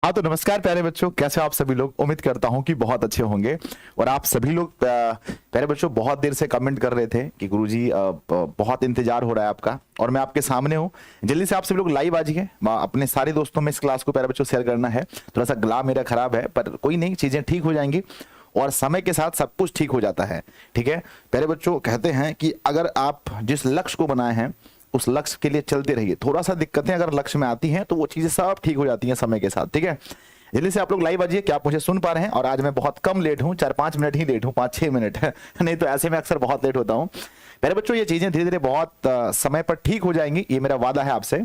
हाँ तो नमस्कार प्यारे बच्चों, कैसे हो आप सभी लोग। उम्मीद करता हूँ कि बहुत अच्छे होंगे। और आप सभी लोग प्यारे बच्चों बहुत देर से कमेंट कर रहे थे कि गुरुजी बहुत इंतजार हो रहा है आपका, और मैं आपके सामने हूँ। जल्दी से आप सभी लोग लाइव आ जाइए, अपने सारे दोस्तों में इस क्लास को प्यारे बच्चों शेयर करना है। थोड़ा सा गला मेरा खराब है, पर कोई नहीं, चीजें ठीक हो जाएंगी और समय के साथ सब कुछ ठीक हो जाता है। ठीक है प्यारे बच्चों, कहते हैं कि अगर आप जिस लक्ष्य को बनाए हैं उस लक्ष्य के लिए चलते रहिए। थोड़ा सा दिक्कतें अगर लक्ष्य में आती हैं तो वो चीजें सब ठीक हो जाती हैं समय के साथ। ठीक है, जल्दी से आप लोग लाइव आ जाइए। क्या आप मुझे सुन पा रहे हैं? और आज मैं बहुत कम लेट हूं, 4-5 मिनट ही लेट हूं, 5-6 मिनट नहीं तो ऐसे में अक्सर बहुत लेट होता हूं। मेरे बच्चों ये चीजें धीरे धीरे बहुत समय पर ठीक हो जाएंगी, ये मेरा वादा है आपसे।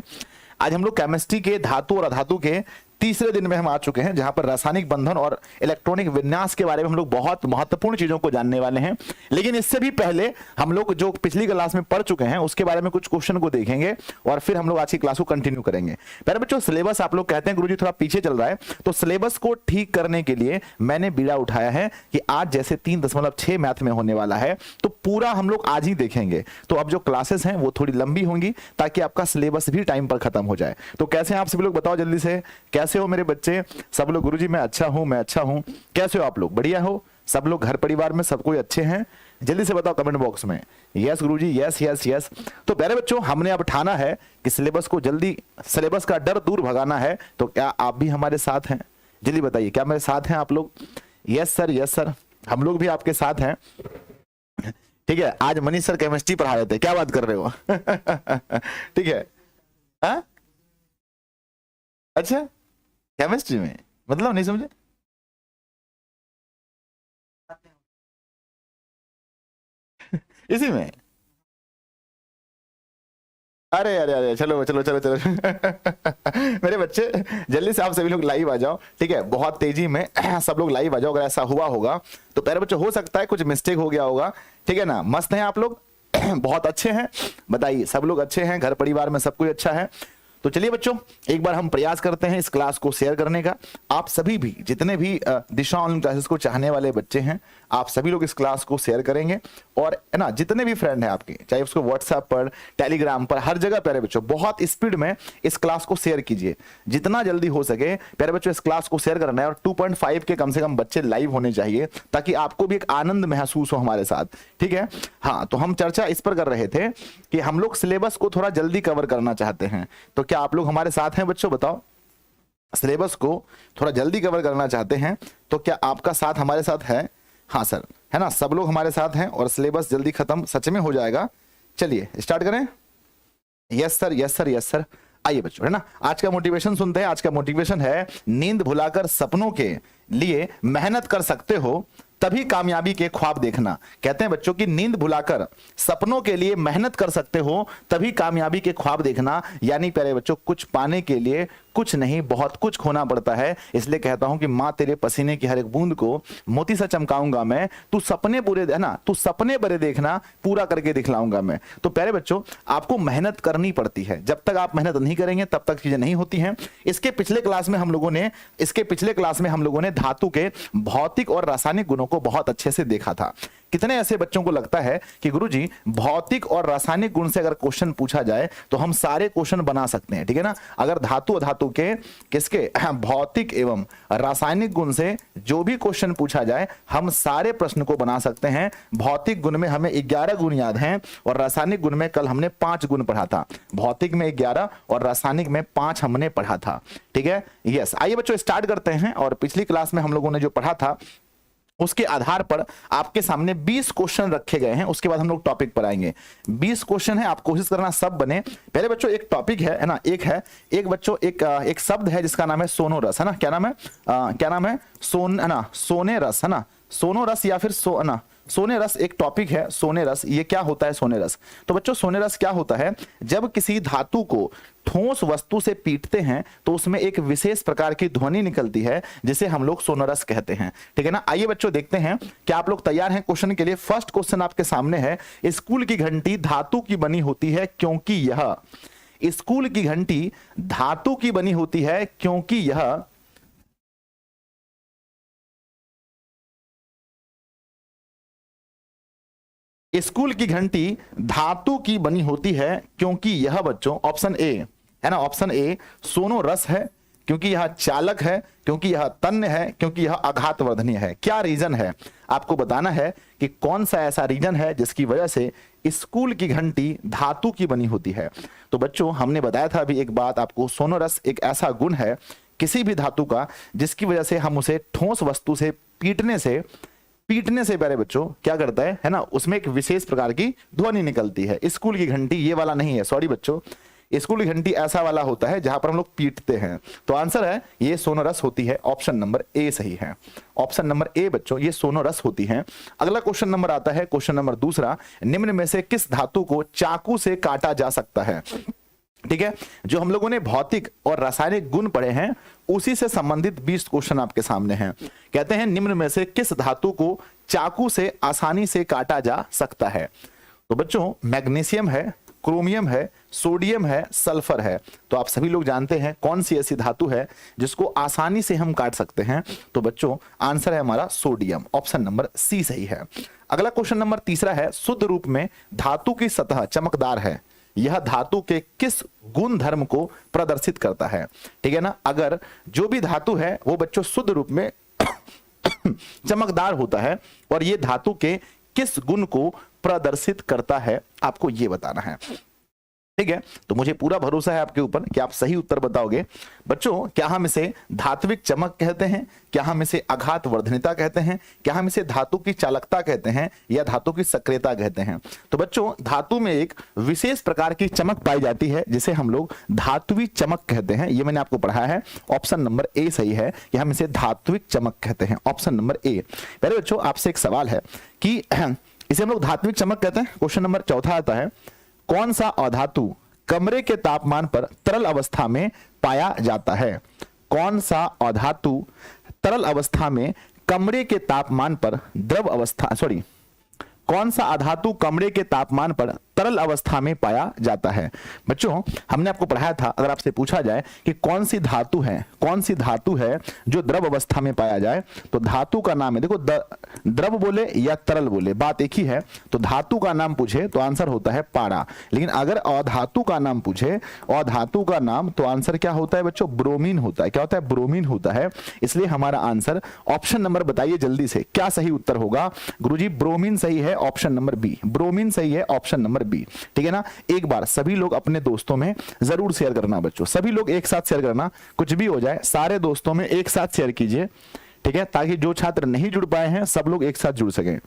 आज हम लोग केमिस्ट्री के धातु और अधातु के तीसरे दिन में हम आ चुके हैं, जहां पर रासायनिक बंधन और इलेक्ट्रॉनिक विन्यास के बारे में हम लोग बहुत महत्वपूर्ण चीजों को जानने वाले हैं। लेकिन इससे भी पहले हम लोग जो पिछली क्लास में पढ़ चुके हैं उसके बारे में कुछ क्वेश्चन को देखेंगे और फिर हम लोग आज की क्लास को कंटिन्यू करेंगे। पहले बच्चों, सिलेबस आप लोग कहते हैं गुरुजी थोड़ा पीछे चल रहा है, तो सिलेबस को ठीक करने के लिए मैंने बीड़ा उठाया है कि आज जैसे 3.6 मैथ में होने वाला है तो पूरा हम लोग आज ही देखेंगे। तो अब जो क्लासेस हैं वो थोड़ी लंबी होंगी ताकि आपका सिलेबस भी टाइम पर खत्म हो जाए। तो कैसे हैं आप सभी लोग, बताओ जल्दी से। कैसे हो मेरे बच्चे? सब लोग गुरुजी मैं अच्छा हूं, मैं अच्छा हूं। कैसे हो आप लोग? बढ़िया हो सब लोग? घर परिवार में सब कोई अच्छे हैं? जल्दी से बताओ कमेंट बॉक्स में यस गुरुजी, यस यस यस। तो प्यारे बच्चों, हमने अब ठाना है कि सिलेबस को जल्दी, सिलेबस का डर दूर भगाना है। तो क्या आप भी हमारे साथ हैं? जल्दी बताइए, क्या मेरे साथ हैं आप लोग? यस सर, यस सर, हम लोग भी आपके साथ हैं। ठीक है, आज मनीष सर केमिस्ट्री पढ़ा रहे थे, क्या बात कर रहे हो? ठीक है, हा? अच्छा, केमिस्ट्री में मतलब नहीं समझे? इसी में? अरे अरे अरे, चलो चलो चलो चलो मेरे बच्चे जल्दी से आप सभी लोग लाइव आ जाओ। ठीक है, बहुत तेजी में सब लोग लाइव आ जाओ। अगर ऐसा हुआ होगा तो प्यारे बच्चों हो सकता है कुछ मिस्टेक हो गया होगा। ठीक है ना, मस्त हैं आप लोग? बहुत अच्छे हैं, बताइए सब लोग अच्छे हैं? घर परिवार में सब कोई अच्छा है? तो चलिए बच्चों, एक बार हम प्रयास करते हैं इस क्लास को शेयर करने का। आप सभी भी, जितने भी दिशा ऑनलाइन क्लासेस को चाहने वाले बच्चे हैं, आप सभी लोग इस क्लास को शेयर करेंगे। और है ना, जितने भी फ्रेंड हैं आपके, चाहे उसको व्हाट्सएप पर, टेलीग्राम पर, हर जगह प्यारे बच्चों बहुत स्पीड में इस क्लास को शेयर कीजिए। जितना जल्दी हो सके प्यारे बच्चों इस क्लास को शेयर करना है। और 2.5 के कम से कम बच्चे लाइव होने चाहिए ताकि आपको भी एक आनंद महसूस हो हमारे साथ। ठीक है, हाँ तो हम चर्चा इस पर कर रहे थे कि हम लोग सिलेबस को थोड़ा जल्दी कवर करना चाहते हैं। तो क्या आप लोग हमारे साथ हैं बच्चों? बताओ, सिलेबस को थोड़ा जल्दी कवर करना चाहते हैं तो क्या आपका साथ हमारे साथ है? हाँ सर, है ना, सब लोग हमारे साथ हैं और सिलेबस जल्दी खत्म सच में हो जाएगा। चलिए स्टार्ट करें। Yes sir, yes sir, yes sir. आइए बच्चों, है ना, आज का मोटिवेशन सुनते हैं। आज का मोटिवेशन है, नींद भुलाकर सपनों के लिए मेहनत कर सकते हो तभी कामयाबी के ख्वाब देखना। कहते हैं बच्चों की नींद भुलाकर सपनों के लिए मेहनत कर सकते हो तभी कामयाबी के ख्वाब देखना। यानी प्यारे बच्चों, कुछ पाने के लिए कुछ नहीं बहुत कुछ खोना पड़ता है। इसलिए कहता हूं कि मां तेरे पसीने की हर एक बूंद को मोती सा चमकाऊंगा मैं, तू सपने पूरे, है ना, तू सपने बड़े देखना, पूरा करके दिखलाऊंगा मैं। तो प्यारे बच्चों, आपको मेहनत करनी पड़ती है। जब तक आप मेहनत नहीं करेंगे तब तक चीजें नहीं होती हैं। इसके पिछले क्लास में हम लोगों ने धातु के भौतिक और रासायनिक गुणों को बहुत अच्छे से देखा था। कितने ऐसे बच्चों को लगता है कि गुरुजी भौतिक और रासायनिक गुण से अगर क्वेश्चन पूछा जाए तो हम सारे क्वेश्चन बना सकते हैं? ठीक है ना, अगर धातु अधातु के किसके भौतिक एवं रासायनिक गुण से जो भी क्वेश्चन पूछा जाए हम सारे प्रश्न को बना सकते हैं। भौतिक गुण में हमें 11 गुण याद हैं और रासायनिक गुण में कल हमने 5 गुण पढ़ा था। भौतिक में 11 और रासायनिक में 5 हमने पढ़ा था। ठीक है, यस। आइए बच्चों स्टार्ट करते हैं। और पिछली क्लास में हम लोगों ने जो पढ़ा था उसके आधार पर आपके सामने 20 क्वेश्चन रखे गए हैं। उसके बाद हम लोग टॉपिक पर आएंगे। 20 क्वेश्चन है, आप कोशिश करना सब बने। पहले बच्चों एक टॉपिक है ना, एक बच्चों एक शब्द है जिसका नाम है सोनोरस, है ना। क्या नाम है? क्या नाम है? है ना, सोने रस, है ना, सोनो रस या फिर ना, सोने रस एक टॉपिक है। सोने रस, ये क्या होता है सोने रस? तो बच्चों सोने रस क्या होता है? जब किसी धातु को ठोस वस्तु से पीटते हैं तो उसमें एक विशेष प्रकार की ध्वनि निकलती है जिसे हम लोग सोनोरस कहते हैं। ठीक है ना, आइए बच्चों देखते हैं क्या आप लोग तैयार हैं क्वेश्चन के लिए। फर्स्ट क्वेश्चन आपके सामने है, स्कूल की घंटी धातु की बनी होती है क्योंकि यह, स्कूल की घंटी धातु की बनी होती है क्योंकि यह स्कूल की घंटी धातु की बनी होती है क्योंकि यह बच्चों, ऑप्शन ए है ना, ऑप्शन ए सोनो रस है, क्योंकि यह चालक है, क्योंकि यह तन्य है, क्योंकि यह आघातवर्धनीय है? क्या रीजन है? आपको बताना है कि कौन सा ऐसा रीजन है जिसकी वजह से स्कूल की घंटी धातु की बनी होती है। तो बच्चों हमने बताया था अभी एक बात आपको, सोनोरस एक ऐसा गुण है किसी भी धातु का जिसकी वजह से हम उसे ठोस वस्तु से पीटने से प्यारे बच्चों क्या करता है ना, उसमें एक विशेष प्रकार की ध्वनि निकलती है। स्कूल की घंटी ये वाला नहीं है, सॉरी बच्चों, स्कूल की घंटी ऐसा वाला होता है जहां पर हम लोग पीटते हैं। तो आंसर है ये सोनोरस होती है, ऑप्शन नंबर ए सही है। ऑप्शन नंबर ए बच्चों ये सोनोरस होती है। अगला क्वेश्चन नंबर आता है, क्वेश्चन नंबर दूसरा, निम्न में से किस धातु को चाकू से काटा जा सकता है? ठीक है, जो हम लोगों ने भौतिक और रासायनिक गुण पढ़े हैं उसी से संबंधित 20 क्वेश्चन आपके सामने हैं। कहते हैं निम्न में से किस धातु को चाकू से आसानी से काटा जा सकता है? तो बच्चों मैग्नीशियम है, क्रोमियम है, सोडियम है, सल्फर है। तो आप सभी लोग जानते हैं कौन सी ऐसी धातु है जिसको आसानी से हम काट सकते हैं। तो बच्चों आंसर है हमारा सोडियम, ऑप्शन नंबर सी सही है। अगला क्वेश्चन नंबर तीसरा है, शुद्ध रूप में धातु की सतह चमकदार है, यह धातु के किस गुण धर्म को प्रदर्शित करता है? ठीक है ना, अगर जो भी धातु है वो बच्चों शुद्ध रूप में चमकदार होता है और ये धातु के किस गुण को प्रदर्शित करता है आपको ये बताना है। ठीक है, तो मुझे पूरा भरोसा है आपके ऊपर कि आप सही उत्तर बताओगे। बच्चों क्या हम इसे धात्विक चमक कहते हैं, क्या हम इसे आघात वर्धनीयता कहते हैं, क्या हम इसे धातु की चालकता कहते हैं या धातु की सक्रियता कहते हैं? तो बच्चों धातु में एक विशेष प्रकार की चमक पाई जाती है जिसे हम लोग धात्विक चमक कहते हैं। ये मैंने आपको पढ़ाया है, ऑप्शन नंबर ए सही है कि हम इसे धात्विक चमक कहते हैं, ऑप्शन नंबर ए। पहले बच्चों आपसे एक सवाल है कि इसे हम लोग धात्विक चमक कहते हैं। क्वेश्चन नंबर चौथा आता है, कौन सा अधातु कमरे के तापमान पर तरल अवस्था में पाया जाता है? कौन सा अधातु तरल अवस्था में कमरे के तापमान पर द्रव अवस्था कौन सा अधातु कमरे के तापमान पर तरल अवस्था में पाया जाता है? बच्चों हमने आपको पढ़ाया था, अगर आपसे पूछा जाए कि कौन सी धातु है जो द्रव अवस्था में पाया जाए, तो धातु का नाम है, देखो द्रव बोले या तरल बोले बात एक ही है। तो धातु का नाम पूछे तो आंसर होता है पारा, लेकिन अगर अधातु का नाम पूछे, अधातु का नाम, तो आंसर क्या होता है बच्चों? ब्रोमीन होता है। क्या होता है? ब्रोमीन होता है। इसलिए हमारा आंसर ऑप्शन नंबर बताइए जल्दी से, क्या सही उत्तर होगा? गुरुजी ब्रोमीन सही है, ऑप्शन नंबर बी, ब्रोमीन सही है, ऑप्शन नंबर बी। ठीक है ना, एक बार सभी लोग अपने दोस्तों में जरूर शेयर करना बच्चों, सभी लोग एक साथ शेयर करना, कुछ भी हो जाए सारे दोस्तों में एक साथ शेयर कीजिए। ठीक है, ताकि जो छात्र नहीं जुड़ पाए हैं सब लोग एक साथ जुड़ सकें।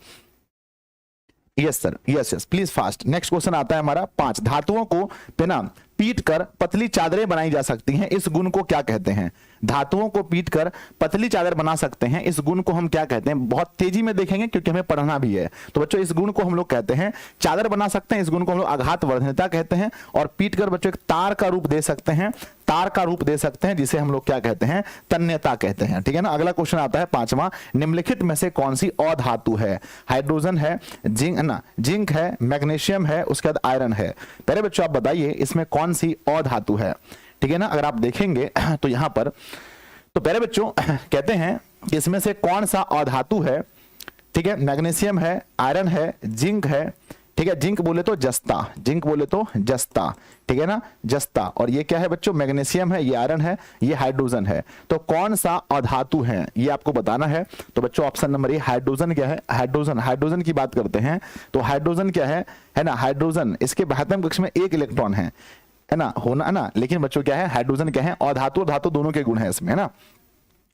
Yes sir, yes please fast. Next question आता है हमारा 5, धातुओं को बिना पीट कर पतली चादरें बनाई जा सकती हैं, इस गुण को क्या कहते हैं? धातुओं को पीट कर पतली चादर बना सकते हैं, इस गुण को हम क्या कहते हैं? बहुत तेजी में देखेंगे क्योंकि हमें पढ़ना भी है। तो बच्चों इस गुण को हम लोग कहते हैं चादर बना सकते हैं, इस गुण को हम लोग आघात वर्धनीयता कहते हैं। और पीट कर बच्चों एक तार का रूप दे सकते हैं, तार का रूप दे सकते हैं, जिसे हम लोग क्या कहते हैं? तन्यता कहते हैं। ठीक है ना, अगला क्वेश्चन आता है 5वां, निम्नलिखित में से कौन सी अधातु है? हाइड्रोजन है, जिंक है, मैग्नीशियम है, उसके बाद आयरन है। पहले बच्चों आप बताइए इसमें कौन सी अधातु है? ठीक है ना, अगर आप देखेंगे तो यहां पर, तो पहले बच्चों कहते हैं कि इसमें से कौन सा अधातु है? ठीक है, मैग्नीशियम है, आयरन है, जिंक है। ठीक है, जिंक बोले तो जस्ता, जिंक बोले तो जस्ता, ठीक है ना, जस्ता। और ये क्या है बच्चों? मैग्नीशियम है, ये आयरन है, ये हाइड्रोजन है। तो कौन सा अधातु है ये आपको बताना है। तो बच्चों ऑप्शन नंबर ए हाइड्रोजन क्या है? हाइड्रोजन की बात करते हैं तो हाइड्रोजन क्या है ना, हाइड्रोजन इसके बाह्यतम कक्ष में 1 इलेक्ट्रॉन है ना, होना ना, लेकिन बच्चों क्या है? हाइड्रोजन क्या है? अधातु और धातु दोनों के गुण है इसमें, है ना,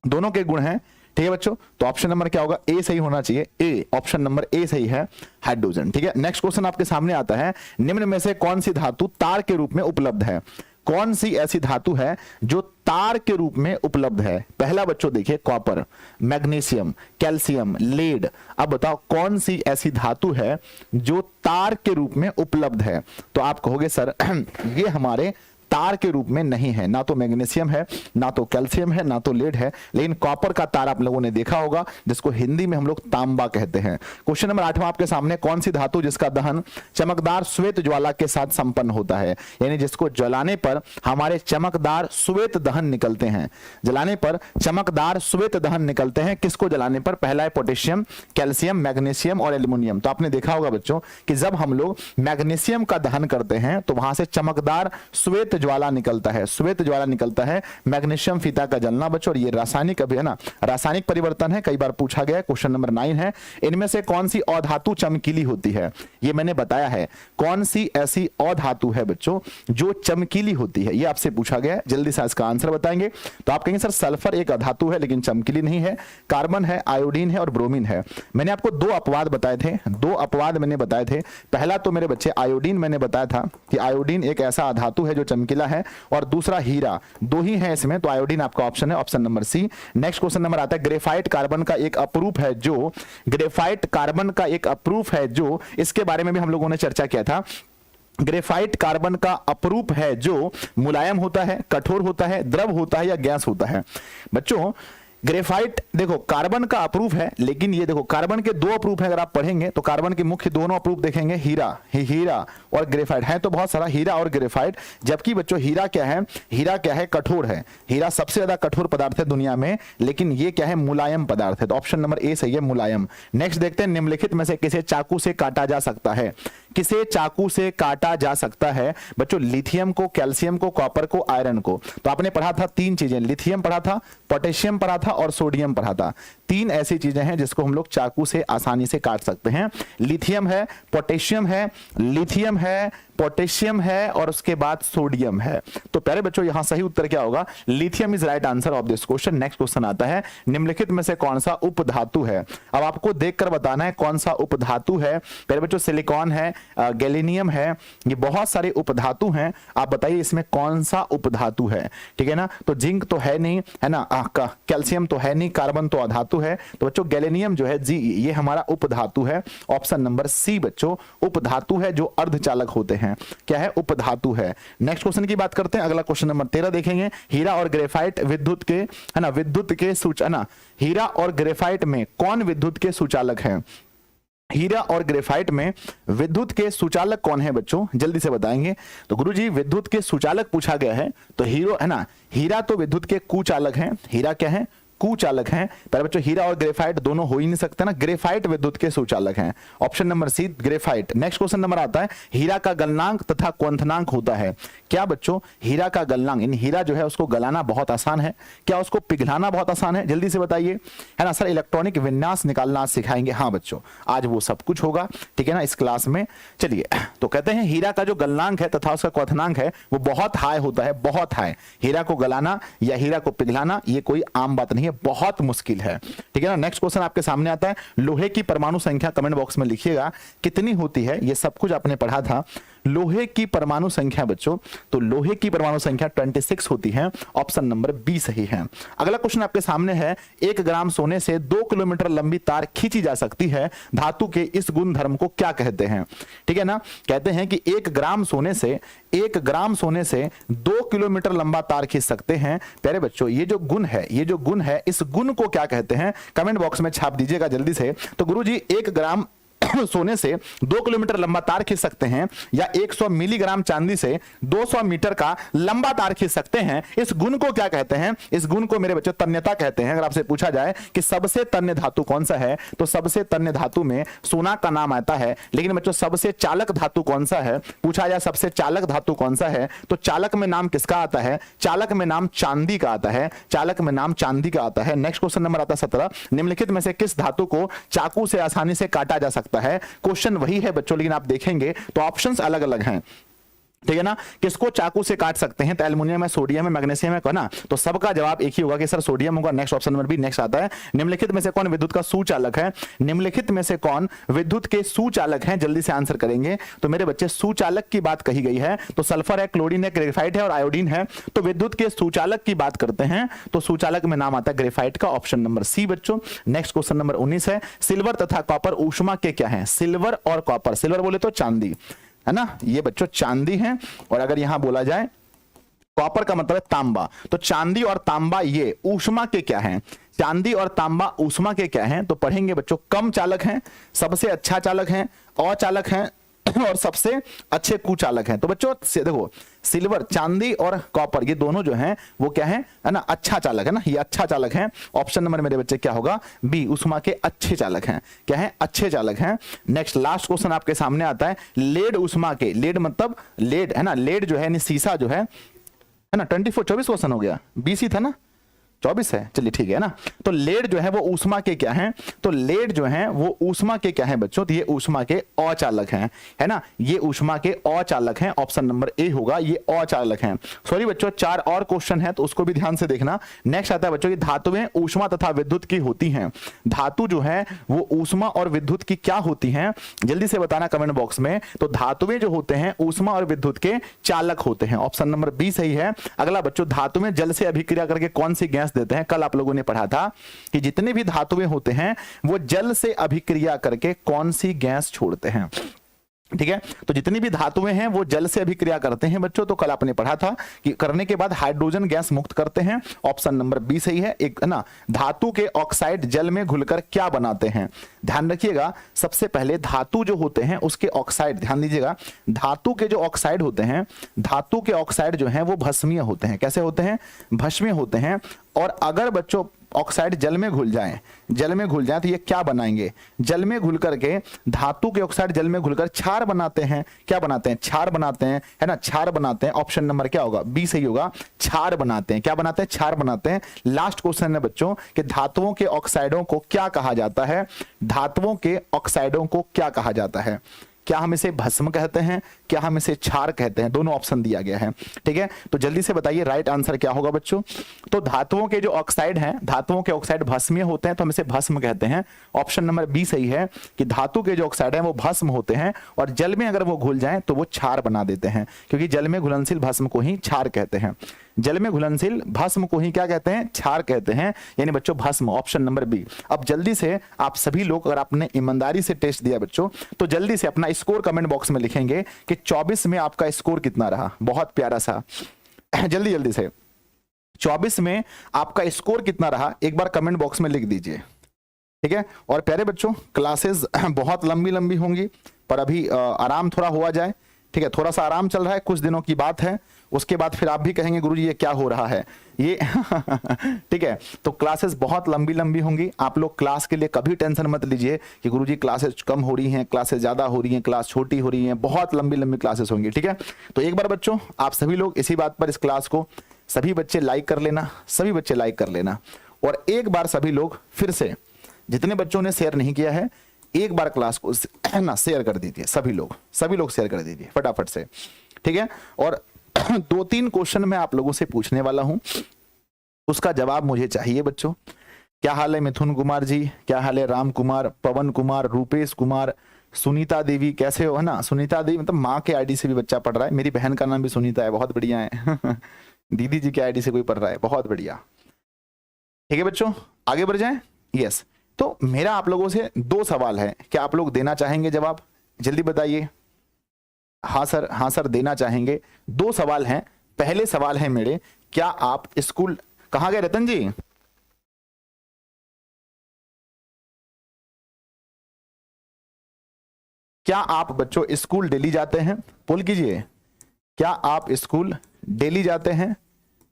दोनों के गुण हैं। ठीक है बच्चों, तो ऑप्शन नंबर क्या होगा? ए सही होना चाहिए, ए, ऑप्शन नंबर ए सही है, हाइड्रोजन। ठीक है, नेक्स्ट क्वेश्चन आपके सामने आता है, निम्न में से कौन सी धातु तार के रूप में उपलब्ध है? कौन सी ऐसी धातु है जो तार के रूप में उपलब्ध है? पहला बच्चों देखिए कॉपर, मैग्नीशियम, कैल्शियम, लेड। अब बताओ कौन सी ऐसी धातु है जो तार के रूप में उपलब्ध है? तो आप कहोगे सर ये हमारे तार के रूप में नहीं है, ना तो मैग्नीशियम है, ना तो कैल्शियम है, ना तो लेड है, लेकिन कॉपर का तार आप लोगों ने देखा होगा जिसको हिंदी में हम लोग तांबा कहते हैं। क्वेश्चन नंबर 8वां आपके सामने, कौन सी धातु जिसका दहन चमकदार श्वेत ज्वाला के साथ संपन्न होता है? यानी जिसको जलाने पर हमारे चमकदार श्वेत दहन निकलते हैं, जलाने पर चमकदार श्वेत दहन निकलते हैं। किसको जलाने पर? पहला है पोटेशियम, कैल्शियम, मैग्नीशियम और एल्यूमिनियम। तो आपने देखा होगा बच्चों कि जब हम लोग मैग्नीशियम का दहन करते हैं तो वहां से चमकदार श्वेत ज्वाला निकलता है, श्वेत ज्वाला निकलता है। मैग्नीशियम फीता का जलना बच्चों, और ये रासायनिक अभी है ना, रासायनिक परिवर्तन है, कई बार पूछा गया है। क्वेश्चन नंबर 9 है, इनमें से कौन सी अधातु चमकीली होती है? ये मैंने बताया है, कौन सी ऐसी अधातु है बच्चों जो चमकीली होती है, ये आपसे पूछा गया है। जल्दी से इसका आंसर बताएंगे तो आप कहेंगे सर सल्फर एक अधातु है लेकिन चमकीली नहीं है, कार्बन है, आयोडीन है और ब्रोमीन है। मैंने आपको दो अपवाद बताए थे, दो अपवाद मैंने बताए थे। पहला तो मेरे बच्चे आयोडीन मैंने बताया था कि आयोडीन एक ऐसा धातु है जो चमकीला है, और दूसरा हीरा, दो ही है इसमें, तो आयोडीन आपका ऑप्शन है, option number C. Next question number आता है, ग्रेफाइट कार्बन का एक अप्रूफ है जो, ग्रेफाइट कार्बन का एक अप्रूफ है जो, इसके बारे में भी हम लोगों ने चर्चा किया था। ग्रेफाइट कार्बन का अपरूप है जो मुलायम होता है, कठोर होता है, द्रव होता है या गैस होता है? बच्चों ग्रेफाइट देखो कार्बन का अप्रूफ है, लेकिन ये देखो कार्बन के दो अप्रूफ है, अगर आप पढ़ेंगे तो कार्बन के मुख्य दोनों अप्रूफ देखेंगे, हीरा और ग्रेफाइट है, तो बहुत सारा हीरा और ग्रेफाइट। जबकि बच्चों हीरा क्या है, हीरा क्या है, कठोर है, हीरा सबसे ज्यादा कठोर पदार्थ है दुनिया में, लेकिन ये क्या है, मुलायम पदार्थ है, तो ऑप्शन नंबर ए सही है, मुलायम। नेक्स्ट देखते हैं, निम्नलिखित में से किसे चाकू से काटा जा सकता है? किसे चाकू से काटा जा सकता है बच्चों? लिथियम को, कैल्शियम को, कॉपर को, आयरन को। तो आपने पढ़ा था तीन चीजें, लिथियम पढ़ा था, पोटेशियम पढ़ा था और सोडियम पढ़ा था। तीन ऐसी चीजें हैं जिसको हम लोग चाकू से आसानी से काट सकते हैं। लिथियम है, पोटेशियम है, लिथियम है, पोटेशियम है और उसके बाद सोडियम है। तो प्यारे बच्चों यहां सही उत्तर क्या होगा? Lithium is right answer of this question. Next question आता है, निम्नलिखित में से कौन सा उपधातु है? अब आपको देखकर बताना है कौन सा उपधातु है। प्यारे बच्चों सिलिकॉन है, गैलिनियम है, ये बहुत सारे उपधातु हैं। आप बताइए इसमें कौन सा उपधातु है? ठीक है ना, तो जिंक तो है नहीं, है ना, कैल्शियम तो है नहीं, कार्बन तो अधातु है, तो बच्चों गैलिनियम जो है जी ये हमारा उपधातु है, ऑप्शन नंबर सी बच्चों, उपधातु है जो अर्धचालक होते हैं। क्या है? उपधातु है। नेक्स्ट क्वेश्चन की बात करते हैं, अगला क्वेश्चन नंबर 13 देखेंगे। हीरा और ग्रेफाइट विद्युत के, है ना, विद्युत के सूचना, हीरा और ग्रेफाइट में कौन विद्युत के सुचालक है? हीरा और ग्रेफाइट में विद्युत के सुचालक कौन है बच्चों? जल्दी से बताएंगे। तो गुरुजी विद्युत के सुचालक पूछा गया है, तो हीरो है ना, हीरा तो विद्युत के कुचालक हैं, हीरा क्या है, कुचालक हैं। पर बच्चों हीरा और ग्रेफाइट दोनों हो ही नहीं सकते ना, ग्रेफाइट विद्युत के सुचालक हैं, option number C graphite. Next question number आता है, हीरा का गलनांक तथा क्वंथनांक होता है। क्या बच्चों? हीरा का गलनांक, इन हीरा जो है उसको गलाना बहुत आसान है, क्या उसको पिघलाना बहुत आसान है? जल्दी से बताइए, है ना सर। इलेक्ट्रॉनिक विन्यास निकालना सिखाएंगे, हाँ बच्चों आज वो सब कुछ होगा, ठीक है ना, इस क्लास में। चलिए, तो कहते हैं हीरा का जो गलनांक है तथा उसका क्वंथनांक है वो बहुत हाई होता है, बहुत हाई। हीरा को गलाना या हीरा को पिघलाना ये कोई आम बात नहीं है, बहुत मुश्किल है, ठीक है ना। नेक्स्ट क्वेश्चन आपके सामने आता है, लोहे की परमाणु संख्या कमेंट बॉक्स में लिखिएगा कितनी होती है, ये सब कुछ आपने पढ़ा था। लोहे की परमाणु संख्या बच्चों, तो लोहे की परमाणु संख्या 26 होती है, ऑप्शन नंबर बी सही है। अगला क्वेश्चन आपके सामने है, 1 ग्राम सोने से 2 किलोमीटर लंबी तार खींची जा सकती है, धातु के इस गुण धर्म को क्या कहते हैं? ठीक है ना, कहते हैं कि 1 ग्राम सोने से 2 किलोमीटर लंबा तार खींच सकते हैं। प्यारे बच्चों ये जो गुण है, ये जो गुण है, इस गुण को क्या कहते हैं? कमेंट बॉक्स में छाप दीजिएगा जल्दी से। तो गुरुजी 1 ग्राम सोने से 2 किलोमीटर लंबा तार खींच सकते हैं, या 100 मिलीग्राम चांदी से 200 मीटर का लंबा तार खींच सकते हैं, इस गुण को क्या कहते हैं? इस गुण को मेरे बच्चों तन्यता कहते हैं। अगर आपसे पूछा जाए कि सबसे तन्य धातु कौन सा है, तो सबसे तन्य धातु में सोना का नाम आता है, लेकिन बच्चों सबसे चालक धातु कौन सा है? पूछा जाए सबसे चालक धातु कौन सा है, तो चालक में नाम किसका आता है? चालक में नाम चांदी का आता है, चालक में नाम चांदी का आता है। नेक्स्ट क्वेश्चन नंबर आता है 17, निम्नलिखित में से किस धातु को चाकू से आसानी से काटा जा सकता है? क्वेश्चन वही है बच्चों, लेकिन आप देखेंगे तो ऑप्शंस अलग अलग हैं, ठीक है ना। किसको चाकू से काट सकते हैं? तो एल्युमिनियम है, सोडियम है, मैग्नीशियम है ना, तो सबका जवाब एक ही होगा कि सर सोडियम होगा। Next option number B. Next आता है, निम्नलिखित में से कौन विद्युत का सुचालक है? निम्नलिखित में से कौन विद्युत के सुचालक हैं? जल्दी से आंसर करेंगे। तो मेरे बच्चे सुचालक की बात कही गई है, तो सल्फर है, क्लोरीन है, ग्रेफाइट है और आयोडीन है। तो विद्युत के सुचालक की बात करते हैं तो सुचालक में नाम आता है ग्रेफाइट का, ऑप्शन नंबर सी बच्चों। नेक्स्ट क्वेश्चन नंबर 19 है, सिल्वर तथा कॉपर ऊष्मा के क्या है? सिल्वर और कॉपर, सिल्वर बोले तो चांदी है ना, ये बच्चों चांदी है, और अगर यहां बोला जाए कॉपर का मतलब है तांबा, तो चांदी और तांबा ये ऊष्मा के क्या हैं? चांदी और तांबा ऊष्मा के क्या हैं? तो पढ़ेंगे बच्चों, कम चालक हैं, सबसे अच्छा चालक हैं, अचालक हैं और सबसे अच्छे कुचालक हैं। तो बच्चों देखो, सिल्वर, चांदी और कॉपर ये दोनों जो हैं वो क्या है ना, अच्छा चालक है ना, ये अच्छा चालक हैं। ऑप्शन नंबर मेरे बच्चे क्या होगा? बी, ऊष्मा के अच्छे चालक हैं। क्या है? अच्छे चालक हैं। नेक्स्ट लास्ट क्वेश्चन आपके सामने आता है, लेड ऊष्मा के, लेड मतलब लेड है ना, लेड जो है शीशा जो है, है ना, 24 क्वेश्चन हो गया, 20 ही था ना, 24 है, चलिए ठीक है ना। तो लेड जो है वो ऊष्मा के क्या है, तो लेड जो है वो ऊष्मा के क्या है बच्चों, तो ये ऊष्मा के अचालक हैं, है ना, ये ऊष्मा के अचालक हैं, ऑप्शन नंबर ए होगा, ये अचालक हैं। सॉरी बच्चों, 4 और क्वेश्चन है तो उसको भी ध्यान से देखना। नेक्स्ट आता है बच्चों की धातुएं ऊष्मा तथा विद्युत की होती हैं। धातु जो है वो ऊष्मा और विद्युत की क्या होती हैं, जल्दी से बताना कमेंट बॉक्स में। तो धातुएं जो होते हैं ऊष्मा और विद्युत के चालक होते हैं, ऑप्शन नंबर बी सही है। अगला बच्चों, धातुएं जल से अभिक्रिया करके कौन सी गैस देते हैं। कल आप लोगों ने पढ़ा था कि जितने भी धातुएं होते हैं वो जल से अभिक्रिया करके कौन सी गैस छोड़ते हैं, ठीक है। तो जितनी भी धातुएं हैं वो जल से अभिक्रिया करते हैं बच्चों, तो कल आपने पढ़ा था कि करने के बाद हाइड्रोजन गैस मुक्त करते हैं, ऑप्शन नंबर बी सही है। एक ना, धातु के ऑक्साइड जल में घुलकर क्या बनाते हैं, ध्यान रखिएगा। सबसे पहले धातु जो होते हैं उसके ऑक्साइड, ध्यान दीजिएगा, धातु के जो ऑक्साइड होते हैं, धातु के ऑक्साइड जो हैं वो भस्मीय होते हैं। कैसे होते हैं, भस्मीय होते हैं। और अगर बच्चों ऑक्साइड जल में घुल जाएं, जल में घुल जाए तो ये क्या बनाएंगे, जल में घुल करके धातु के ऑक्साइड जल में घुलकर क्षार बनाते हैं। क्या बनाते हैं, क्षार बनाते हैं, है ना, क्षार बनाते हैं। ऑप्शन नंबर क्या होगा, बी सही होगा, क्षार बनाते हैं। क्या बनाते हैं, क्षार बनाते हैं। लास्ट क्वेश्चन है बच्चों कि धातुओं के ऑक्साइडों को क्या कहा जाता है, धातुओं के ऑक्साइडों को क्या कहा जाता है। क्या हम इसे भस्म कहते हैं, क्या हम इसे क्षार कहते हैं, दोनों ऑप्शन दिया गया है, ठीक है। तो जल्दी से बताइए राइट आंसर क्या होगा बच्चों। तो धातुओं के जो ऑक्साइड हैं, धातुओं के ऑक्साइड भस्मीय होते हैं तो हम इसे भस्म कहते हैं, ऑप्शन नंबर बी सही है कि धातु के जो ऑक्साइड हैं वो भस्म होते हैं और जल में अगर वो घुल जाएं तो वो क्षार बना देते हैं, क्योंकि जल में घुलनशील भस्म को ही क्षार कहते हैं। जल में घुलनशील भस्म को ही क्या कहते हैं, क्षार कहते हैं, यानी बच्चों भस्म, ऑप्शन नंबर बी। अब जल्दी से आप सभी लोग, अगर आपने ईमानदारी से टेस्ट दिया बच्चों, तो जल्दी से अपना स्कोर कमेंट बॉक्स में लिखेंगे कि 24 में आपका स्कोर कितना रहा। बहुत प्यारा सा, जल्दी जल्दी से 24 में आपका स्कोर कितना रहा एक बार कमेंट बॉक्स में लिख दीजिए, ठीक है। और प्यारे बच्चों, क्लासेस बहुत लंबी लंबी होंगी पर अभी आराम थोड़ा हुआ जाए, ठीक है। थोड़ा सा आराम चल रहा है, कुछ दिनों की बात है, उसके बाद फिर आप भी कहेंगे गुरुजी ये क्या हो रहा है ये ठीक है। तो क्लासेस बहुत लंबी लंबी होंगी, आप लोग क्लास के लिए कभी टेंशन मत लीजिए कि गुरुजी क्लासेस कम हो रही हैं, क्लासेस ज्यादा हो रही हैं, क्लास छोटी हो रही हैं, बहुत लंबी लंबी क्लासेस होंगी, ठीक है। तो एक बार बच्चों आप सभी लोग इसी बात पर इस क्लास को सभी बच्चे लाइक कर लेना, सभी बच्चे लाइक कर लेना। और एक बार सभी लोग फिर से, जितने बच्चों ने शेयर नहीं किया है, एक बार क्लास को ना शेयर कर दीजिए, सभी लोग शेयर कर दीजिए फटाफट से, ठीक है। और 2-3 क्वेश्चन मैं आप लोगों से पूछने वाला हूं, उसका जवाब मुझे चाहिए बच्चों। क्या हाल है मिथुन कुमार जी, क्या हाल है राम कुमार, पवन कुमार, रूपेश कुमार, सुनीता देवी, कैसे हो, है ना। सुनीता देवी मतलब माँ के आईडी से भी बच्चा पढ़ रहा है, मेरी बहन का नाम भी सुनीता है, बहुत बढ़िया है दीदी जी के आईडी से कोई पढ़ रहा है, बहुत बढ़िया, ठीक है बच्चों। आगे बढ़ जाएं, यस। तो मेरा आप लोगों से 2 सवाल है, क्या आप लोग देना चाहेंगे जवाब, जल्दी बताइए। हाँ सर देना चाहेंगे। 2 सवाल हैं। पहले सवाल है मेरे, क्या आप स्कूल, कहां गए रतन जी, क्या आप बच्चों स्कूल डेली जाते हैं, बोल कीजिए, क्या आप स्कूल डेली जाते हैं,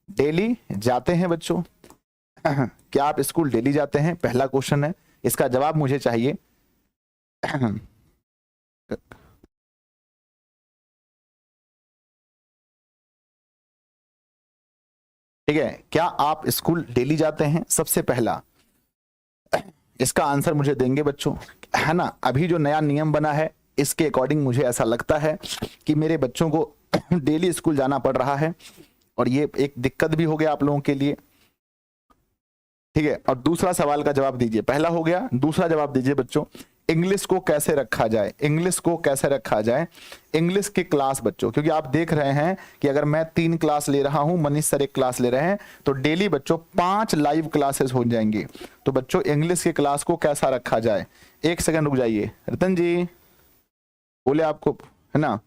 डेली जाते हैं बच्चों क्या आप स्कूल डेली जाते हैं, पहला क्वेश्चन है, इसका जवाब मुझे चाहिए ठीक है। क्या आप स्कूल डेली जाते हैं, सबसे पहला इसका आंसर मुझे देंगे बच्चों, है ना। अभी जो नया नियम बना है इसके अकॉर्डिंग मुझे ऐसा लगता है कि मेरे बच्चों को डेली स्कूल जाना पड़ रहा है और ये एक दिक्कत भी हो गया आप लोगों के लिए, ठीक है। और दूसरा सवाल का जवाब दीजिए, पहला हो गया, दूसरा जवाब दीजिए बच्चों, इंग्लिश को कैसे रखा जाए, इंग्लिश को कैसे रखा जाए, इंग्लिश की क्लास बच्चों, क्योंकि आप देख रहे हैं कि अगर मैं 3 क्लास ले रहा हूं, मनीष सर 1 क्लास ले रहे हैं, तो डेली बच्चों 5 लाइव क्लासेस हो जाएंगी। तो बच्चों इंग्लिश की क्लास को कैसा रखा जाए, 1 सेकंड रुक जाइए, रतन जी बोले आपको, है ना।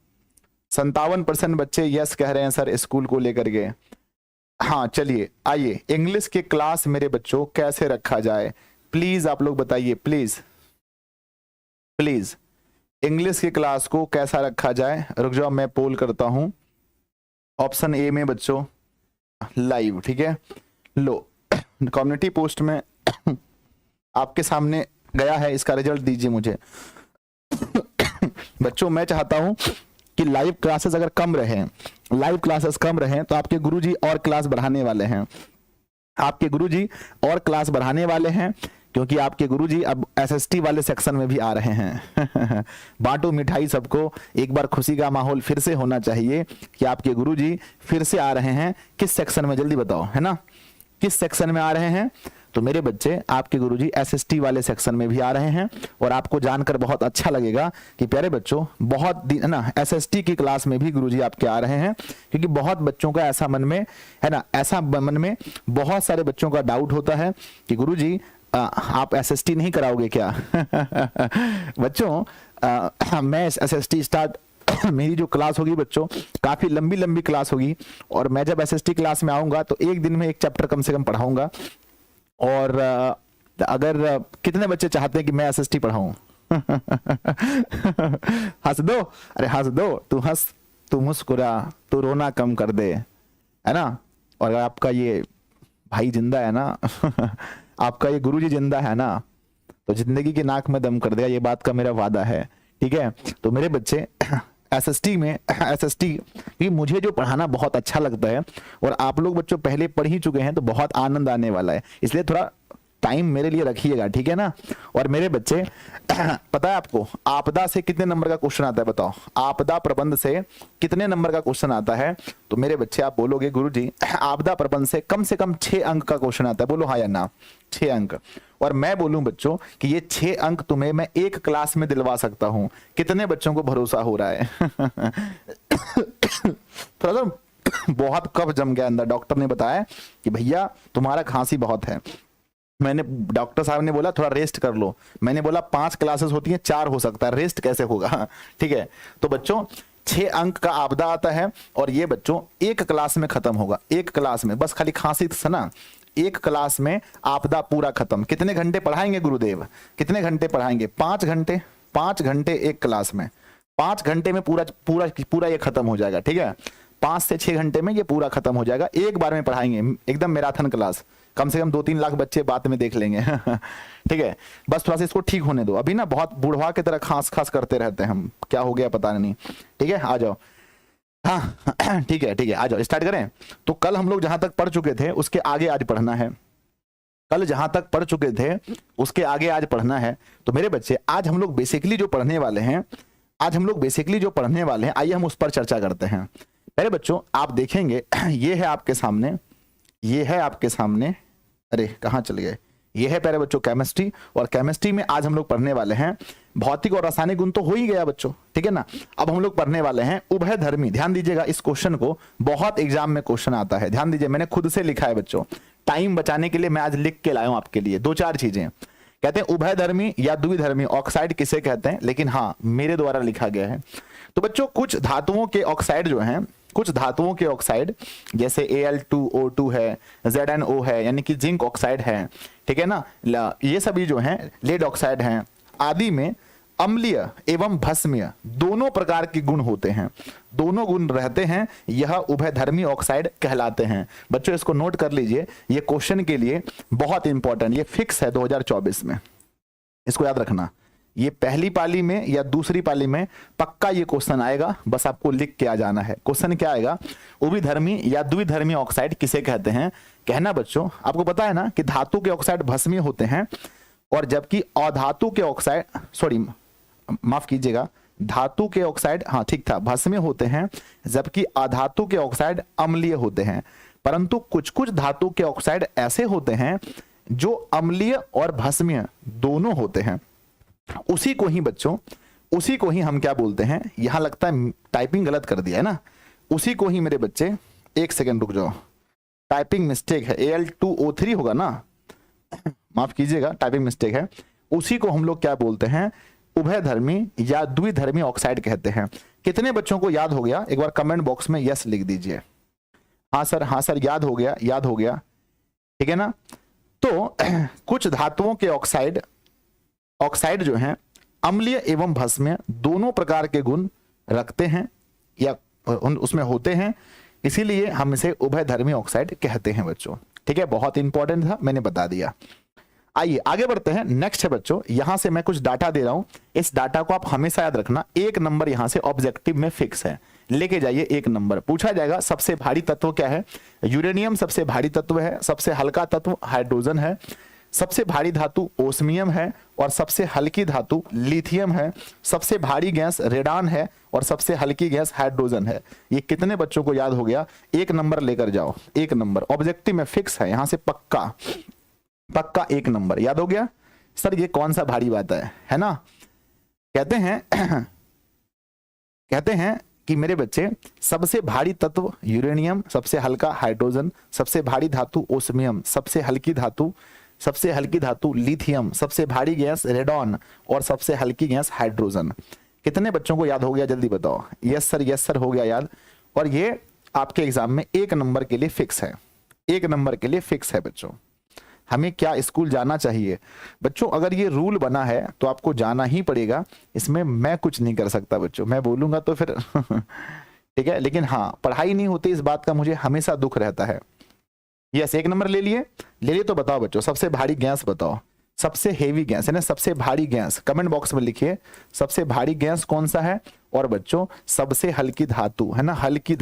57% बच्चे यस कह रहे हैं सर स्कूल को लेकर के। हाँ चलिए आइए, इंग्लिश की क्लास मेरे बच्चों कैसे रखा जाए, प्लीज आप लोग बताइए, प्लीज प्लीज इंग्लिश की क्लास को कैसा रखा जाए। रुक जाओ मैं पोल करता हूं। ऑप्शन ए में बच्चों लाइव, ठीक है। लो कम्युनिटी पोस्ट में आपके सामने गया है, इसका रिजल्ट दीजिए मुझे बच्चों। मैं चाहता हूं कि लाइव क्लासेस अगर कम रहे, लाइव क्लासेस कम रहे तो आपके गुरुजी और क्लास बढ़ाने वाले हैं, आपके गुरुजी और क्लास बढ़ाने वाले हैं, क्योंकि आपके गुरुजी अब एसएसटी वाले सेक्शन में भी आ रहे हैं। बांटो मिठाई सबको, एक बार खुशी का माहौल फिर से होना चाहिए कि आपके गुरुजी फिर से आ रहे हैं। किस सेक्शन में, जल्दी बताओ, है ना, किस सेक्शन में आ रहे हैं? तो मेरे बच्चे आपके गुरुजी एसएसटी वाले सेक्शन में भी आ रहे हैं। और आपको जानकर बहुत अच्छा लगेगा कि प्यारे बच्चों बहुत दिन ना एसएसटी की क्लास में भी गुरुजी आपके आ रहे हैं, क्योंकि बहुत बच्चों का ऐसा मन में है ना, ऐसा मन में बहुत सारे बच्चों का डाउट होता है कि गुरुजी आप एसएसटी नहीं कराओगे क्या? बच्चों मैं एसएसटी स्टार्ट मेरी जो क्लास होगी बच्चों काफी लंबी लंबी क्लास होगी, और मैं जब एसएसटी क्लास में आऊंगा तो एक दिन में एक चैप्टर कम से कम पढ़ाऊंगा। और अगर कितने बच्चे चाहते हैं कि मैं एसएसटी पढ़ाऊं? हंस दो, अरे हंस दो, तू हंस, तू मुस्कुरा, तू रोना कम कर दे, है ना। और अगर आपका ये भाई जिंदा है ना आपका ये गुरुजी जिंदा है ना, तो जिंदगी की नाक में दम कर देगा, ये बात का मेरा वादा है, ठीक है। तो मेरे बच्चे एसएसटी में, एसएसटी मुझे जो पढ़ाना बहुत अच्छा लगता है, और आप लोग बच्चों पहले पढ़ ही चुके हैं तो बहुत आनंद आने वाला है, इसलिए थोड़ा टाइम मेरे लिए रखिएगा, ठीक है ना। और मेरे बच्चे पता है आपको आपदा से कितने नंबर का क्वेश्चन आता है? बताओ, आपदा प्रबंध से कितने नंबर का क्वेश्चन आता है? तो मेरे बच्चे आप बोलोगे गुरुजी आपदा प्रबंध से कम 6 अंक का क्वेश्चन आता है। बोलो हाँ या ना, 6 अंक। और मैं बोलूं बच्चों कि ये 6 अंक तुम्हें मैं एक क्लास में दिलवा सकता हूं। कितने बच्चों को भरोसा हो रहा है? थोड़ा बहुत कफ जम गया अंदर। डॉक्टर ने बताया कि भैया तुम्हारा खांसी बहुत है। मैंने, डॉक्टर साहब ने बोला थोड़ा रेस्ट कर लो। मैंने बोला 5 क्लासेस होती हैं, 4 हो सकता है, रेस्ट कैसे होगा? ठीक है। तो बच्चों 6 अंक का आपदा आता है, और ये बच्चों एक क्लास में खत्म होगा। एक क्लास में, बस खाली खांसी से ना, एक क्लास में आपदा पूरा खत्म। कितने घंटे पढ़ाएंगे गुरुदेव? कितने घंटे पढ़ाएंगे? 5 घंटे। 5 घंटे एक क्लास में, 5 घंटे में पूरा पूरा पूरा ये खत्म हो जाएगा, ठीक है। 5 से 6 घंटे में ये पूरा खत्म हो जाएगा। एक बार में पढ़ाएंगे, एकदम मैराथन क्लास, कम से कम 2-3 लाख बच्चे बाद में देख लेंगे। ठीक है, बस थोड़ा सा इसको ठीक होने दो। अभी ना बहुत बुढ़वा की तरह खांस खांस करते रहते हैं हम, क्या हो गया पता नहीं। ठीक है, आ जाओ। हाँ ठीक है ठीक है, आ जाओ, स्टार्ट करें। तो कल हम लोग जहां तक पढ़ चुके थे उसके आगे आज पढ़ना है। कल जहां तक पढ़ चुके थे उसके आगे आज पढ़ना है। तो मेरे बच्चे आज हम लोग बेसिकली जो पढ़ने वाले हैं, आइए हम उस पर चर्चा करते हैं। मेरे बच्चों आप देखेंगे ये है आपके सामने, अरे कहाँ चले गए, ये है प्यारे बच्चों केमिस्ट्री। और केमिस्ट्री में आज हम लोग पढ़ने वाले हैं भौतिक और रासायनिक गुण तो हो ही गया बच्चों, ठीक है ना। अब हम लोग पढ़ने वाले हैं उभयधर्मी। ध्यान दीजिएगा, इस क्वेश्चन को बहुत एग्जाम में क्वेश्चन आता है। ध्यान दीजिए, मैंने खुद से लिखा है बच्चों, टाइम बचाने के लिए मैं आज लिख के लाया हूं आपके लिए 2-4 चीजें। कहते हैं उभयधर्मी या द्विधर्मी ऑक्साइड किसे कहते हैं, लेकिन हाँ मेरे द्वारा लिखा गया है। तो बच्चों कुछ धातुओं के ऑक्साइड जो हैं, कुछ धातुओं के ऑक्साइड जैसे Al2O2 है, ZnO है, यानी कि जिंक ऑक्साइड है, ठीक है ना, ये सभी जो हैं लेड ऑक्साइड हैं, आदि में अम्लीय एवं भस्मीय दोनों प्रकार के गुण होते हैं, दोनों गुण रहते हैं, यह उभयधर्मी ऑक्साइड कहलाते हैं। बच्चों इसको नोट कर लीजिए, ये क्वेश्चन के लिए बहुत इंपॉर्टेंट, ये फिक्स है 2024 में, इसको याद रखना। ये पहली पाली में या दूसरी पाली में पक्का ये क्वेश्चन आएगा, बस आपको लिख के आ जाना है। क्वेश्चन क्या आएगा, उभयधर्मी या द्विधर्मी ऑक्साइड किसे कहते हैं। कहना बच्चों आपको पता है ना कि धातु के ऑक्साइड भस्मीय होते हैं, और जबकि अधातु के ऑक्साइड, सॉरी माफ कीजिएगा, धातु के ऑक्साइड, हाँ ठीक था, भस्मीय होते हैं, जबकि अधातु के ऑक्साइड अम्लीय होते हैं। परंतु कुछ कुछ धातु के ऑक्साइड ऐसे होते हैं जो अम्लीय और भस्मीय दोनों होते हैं। उसी को ही बच्चों, उसी को ही हम क्या बोलते हैं, यहां लगता है टाइपिंग गलत कर दिया है ना, उसी को ही मेरे बच्चे, एक सेकेंड रुक जाओ, टाइपिंग मिस्टेक है, Al2O3 होगा ना, माफ कीजिएगा टाइपिंग मिस्टेक है। उसी को हम लोग क्या बोलते हैं, उभयधर्मी या द्विधर्मी ऑक्साइड कहते हैं। कितने बच्चों को याद हो गया, एक बार कमेंट बॉक्स में यस लिख दीजिए। हाँ सर याद हो गया, याद हो गया, ठीक है ना। तो कुछ धातुओं के ऑक्साइड जो हैं अम्लीय एवं भस्मीय दोनों प्रकार के गुण रखते हैं या उसमें होते हैं, इसीलिए हम इसे उभयधर्मी ऑक्साइड कहते हैं बच्चों, ठीक है। बहुत इंपॉर्टेंट था, मैंने बता दिया। आइए आगे बढ़ते हैं। नेक्स्ट है बच्चों, यहां से मैं कुछ डाटा दे रहा हूं, इस डाटा को आप हमेशा याद रखना। 1 नंबर यहां से ऑब्जेक्टिव में फिक्स है, लेके जाइए 1 नंबर। पूछा जाएगा सबसे भारी तत्व क्या है? यूरेनियम सबसे भारी तत्व है, सबसे हल्का तत्व हाइड्रोजन है, सबसे भारी धातु ओस्मियम है और सबसे हल्की धातु लिथियम है, सबसे भारी गैस रेडान है और सबसे हल्की गैस हाइड्रोजन है। ये कितने बच्चों को याद हो गया? 1 नंबर लेकर जाओ, 1 नंबर ऑब्जेक्टिव में फिक्स है, यहां से पक्का पक्का 1 नंबर याद हो गया। सर ये कौन सा भारी बात है ना? कहते हैं कहते हैं कि मेरे बच्चे सबसे भारी तत्व यूरेनियम, सबसे हल्का हाइड्रोजन, सबसे भारी धातु ओस्मियम, सबसे हल्की धातु लिथियम, सबसे भारी गैस रेडॉन और सबसे हल्की गैस हाइड्रोजन। कितने बच्चों को याद हो गया? जल्दी बताओ। यस सर हो गया याद। और ये आपके एग्जाम में 1 नंबर के लिए फिक्स है, 1 नंबर के लिए फिक्स है बच्चों। हमें क्या स्कूल जाना चाहिए बच्चों? अगर ये रूल बना है तो आपको जाना ही पड़ेगा, इसमें मैं कुछ नहीं कर सकता बच्चों, मैं बोलूंगा तो फिर ठीक है। लेकिन हाँ, पढ़ाई नहीं होती इस बात का मुझे हमेशा दुख रहता है। यस 1 नंबर ले लिए तो बताओ बच्चों, सबसे भारी गैस बताओ, सबसे हेवी गैस है ना, सबसे भारी गैस कमेंट बॉक्स में लिखिए, सबसे भारी गैस कौन सा है? और बच्चों सबसे हल्की धातु है ना, हल्की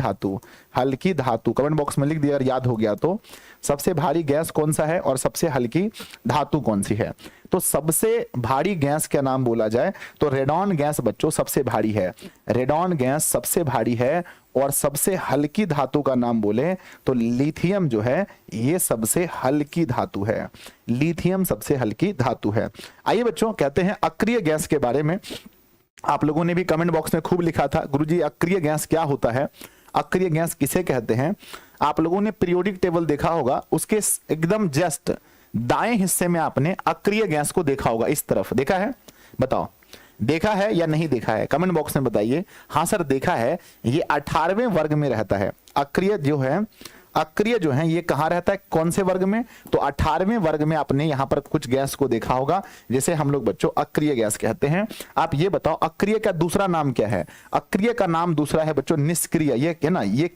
धातु कमेंट बॉक्स में लिख दिया अगर याद हो गया तो। सबसे भारी गैस कौन सा है और सबसे हल्की धातु कौन सी है? तो सबसे भारी गैस क्या नाम बोला जाए तो रेडॉन गैस बच्चों सबसे भारी है, रेडॉन गैस सबसे भारी है। और सबसे हल्की धातु का नाम बोले तो लिथियम जो है ये सबसे हल्की धातु है, लिथियम सबसे हल्की धातु है। आइए बच्चों कहते हैं अक्रिय गैस के बारे में। आप लोगों ने भी कमेंट बॉक्स में खूब लिखा था गुरुजी अक्रिय गैस क्या होता है, अक्रिय गैस किसे कहते हैं? आप लोगों ने पीरियोडिक टेबल देखा होगा, उसके एकदम जस्ट दाएं हिस्से में आपने अक्रिय गैस को देखा होगा, इस तरफ देखा है? बताओ देखा है या नहीं देखा है? कमेंट बॉक्स में बताइए। हाँ सर देखा है, ये 18वें वर्ग में रहता है। अक्रिय जो है ये कहाँ रहता है, कौन से वर्ग में? तो 18वें वर्ग में आपने यहाँ पर कुछ गैस को देखा होगा, जिसे हम लोग बच्चों अक्रिय गैस कहते हैं। आप ये बताओ अक्रिय का दूसरा नाम क्या है? अक्रिय का नाम दूसरा है बच्चों निष्क्रिय। ये है ना, ये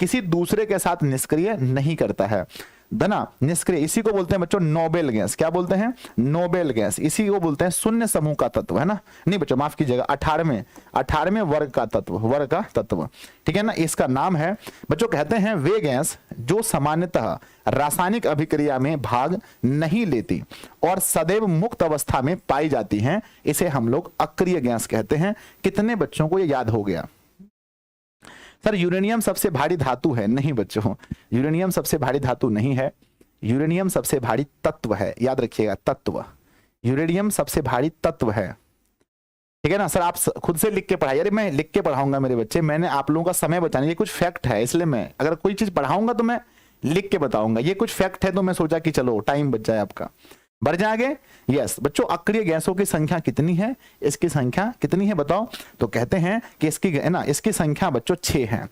किसी दूसरे के साथ निष्क्रिय नहीं करता है धना, निष्क्रिय। इसी को बोलते हैं बच्चों नोबेल गैस। क्या बोलते हैं? Noble gas. इसी को बोलते हैं शून्य समूह का तत्व, है ना? नहीं बच्चों माफ कीजिएगा, 18वें वर्ग का तत्व, ठीक है ना? इसका नाम है बच्चों, कहते हैं वे गैस जो सामान्यतः रासायनिक अभिक्रिया में भाग नहीं लेती और सदैव मुक्त अवस्था में पाई जाती हैं, इसे हम लोग अक्रिय गैस कहते हैं। कितने बच्चों को ये याद हो गया? सर यूरेनियम सबसे भारी धातु है। नहीं बच्चों, यूरेनियम सबसे भारी धातु नहीं है, यूरेनियम सबसे भारी तत्व है, याद रखिएगा तत्व। यूरेनियम सबसे भारी तत्व है, ठीक है ना? सर आप खुद से लिख के पढ़ाइए। अरे मैं लिख के पढ़ाऊंगा मेरे बच्चे, मैंने आप लोगों का समय बचाने, ये कुछ फैक्ट है, इसलिए मैं अगर कोई चीज पढ़ाऊंगा तो मैं लिख के बताऊंगा। ये कुछ फैक्ट है तो मैं सोचा कि चलो टाइम बच जाए आपका। बढ़ जाए आगे। यस बच्चों अक्रिय गैसों की संख्या कितनी है? इसकी संख्या कितनी है बताओ? तो कहते हैं कि इसकी है ना, इसकी संख्या बच्चों 6 है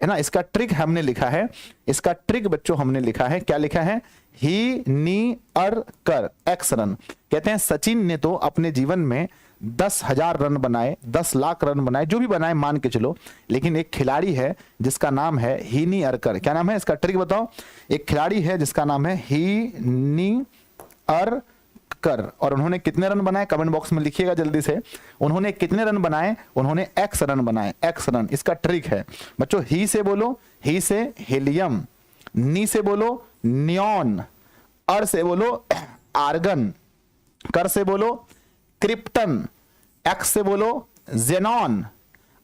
ना? इसका ट्रिक हमने लिखा है, इसका ट्रिक बच्चों हमने लिखा है, क्या लिखा है? ही नी अर कर एक्स रन। कहते हैं सचिन ने तो अपने जीवन में 10,000 रन बनाए, 10 लाख रन बनाए, जो भी बनाए मान के चलो, लेकिन एक खिलाड़ी है जिसका नाम है हीनी अरकर। क्या नाम है इसका? ट्रिक बताओ। एक खिलाड़ी है जिसका नाम है हीनी अर कर, और उन्होंने कितने रन बनाए? कमेंट बॉक्स में लिखिएगा जल्दी से। उन्होंने कितने रन बनाए? उन्होंने एक्स रन बनाए, एक्स रन। इसका ट्रिक है बच्चों, ही से बोलो, ही से हीलियम, नी से बोलो नियॉन, अर से बोलो आर्गन, कर से बोलो क्रिप्टन, एक्स से बोलो जेनॉन,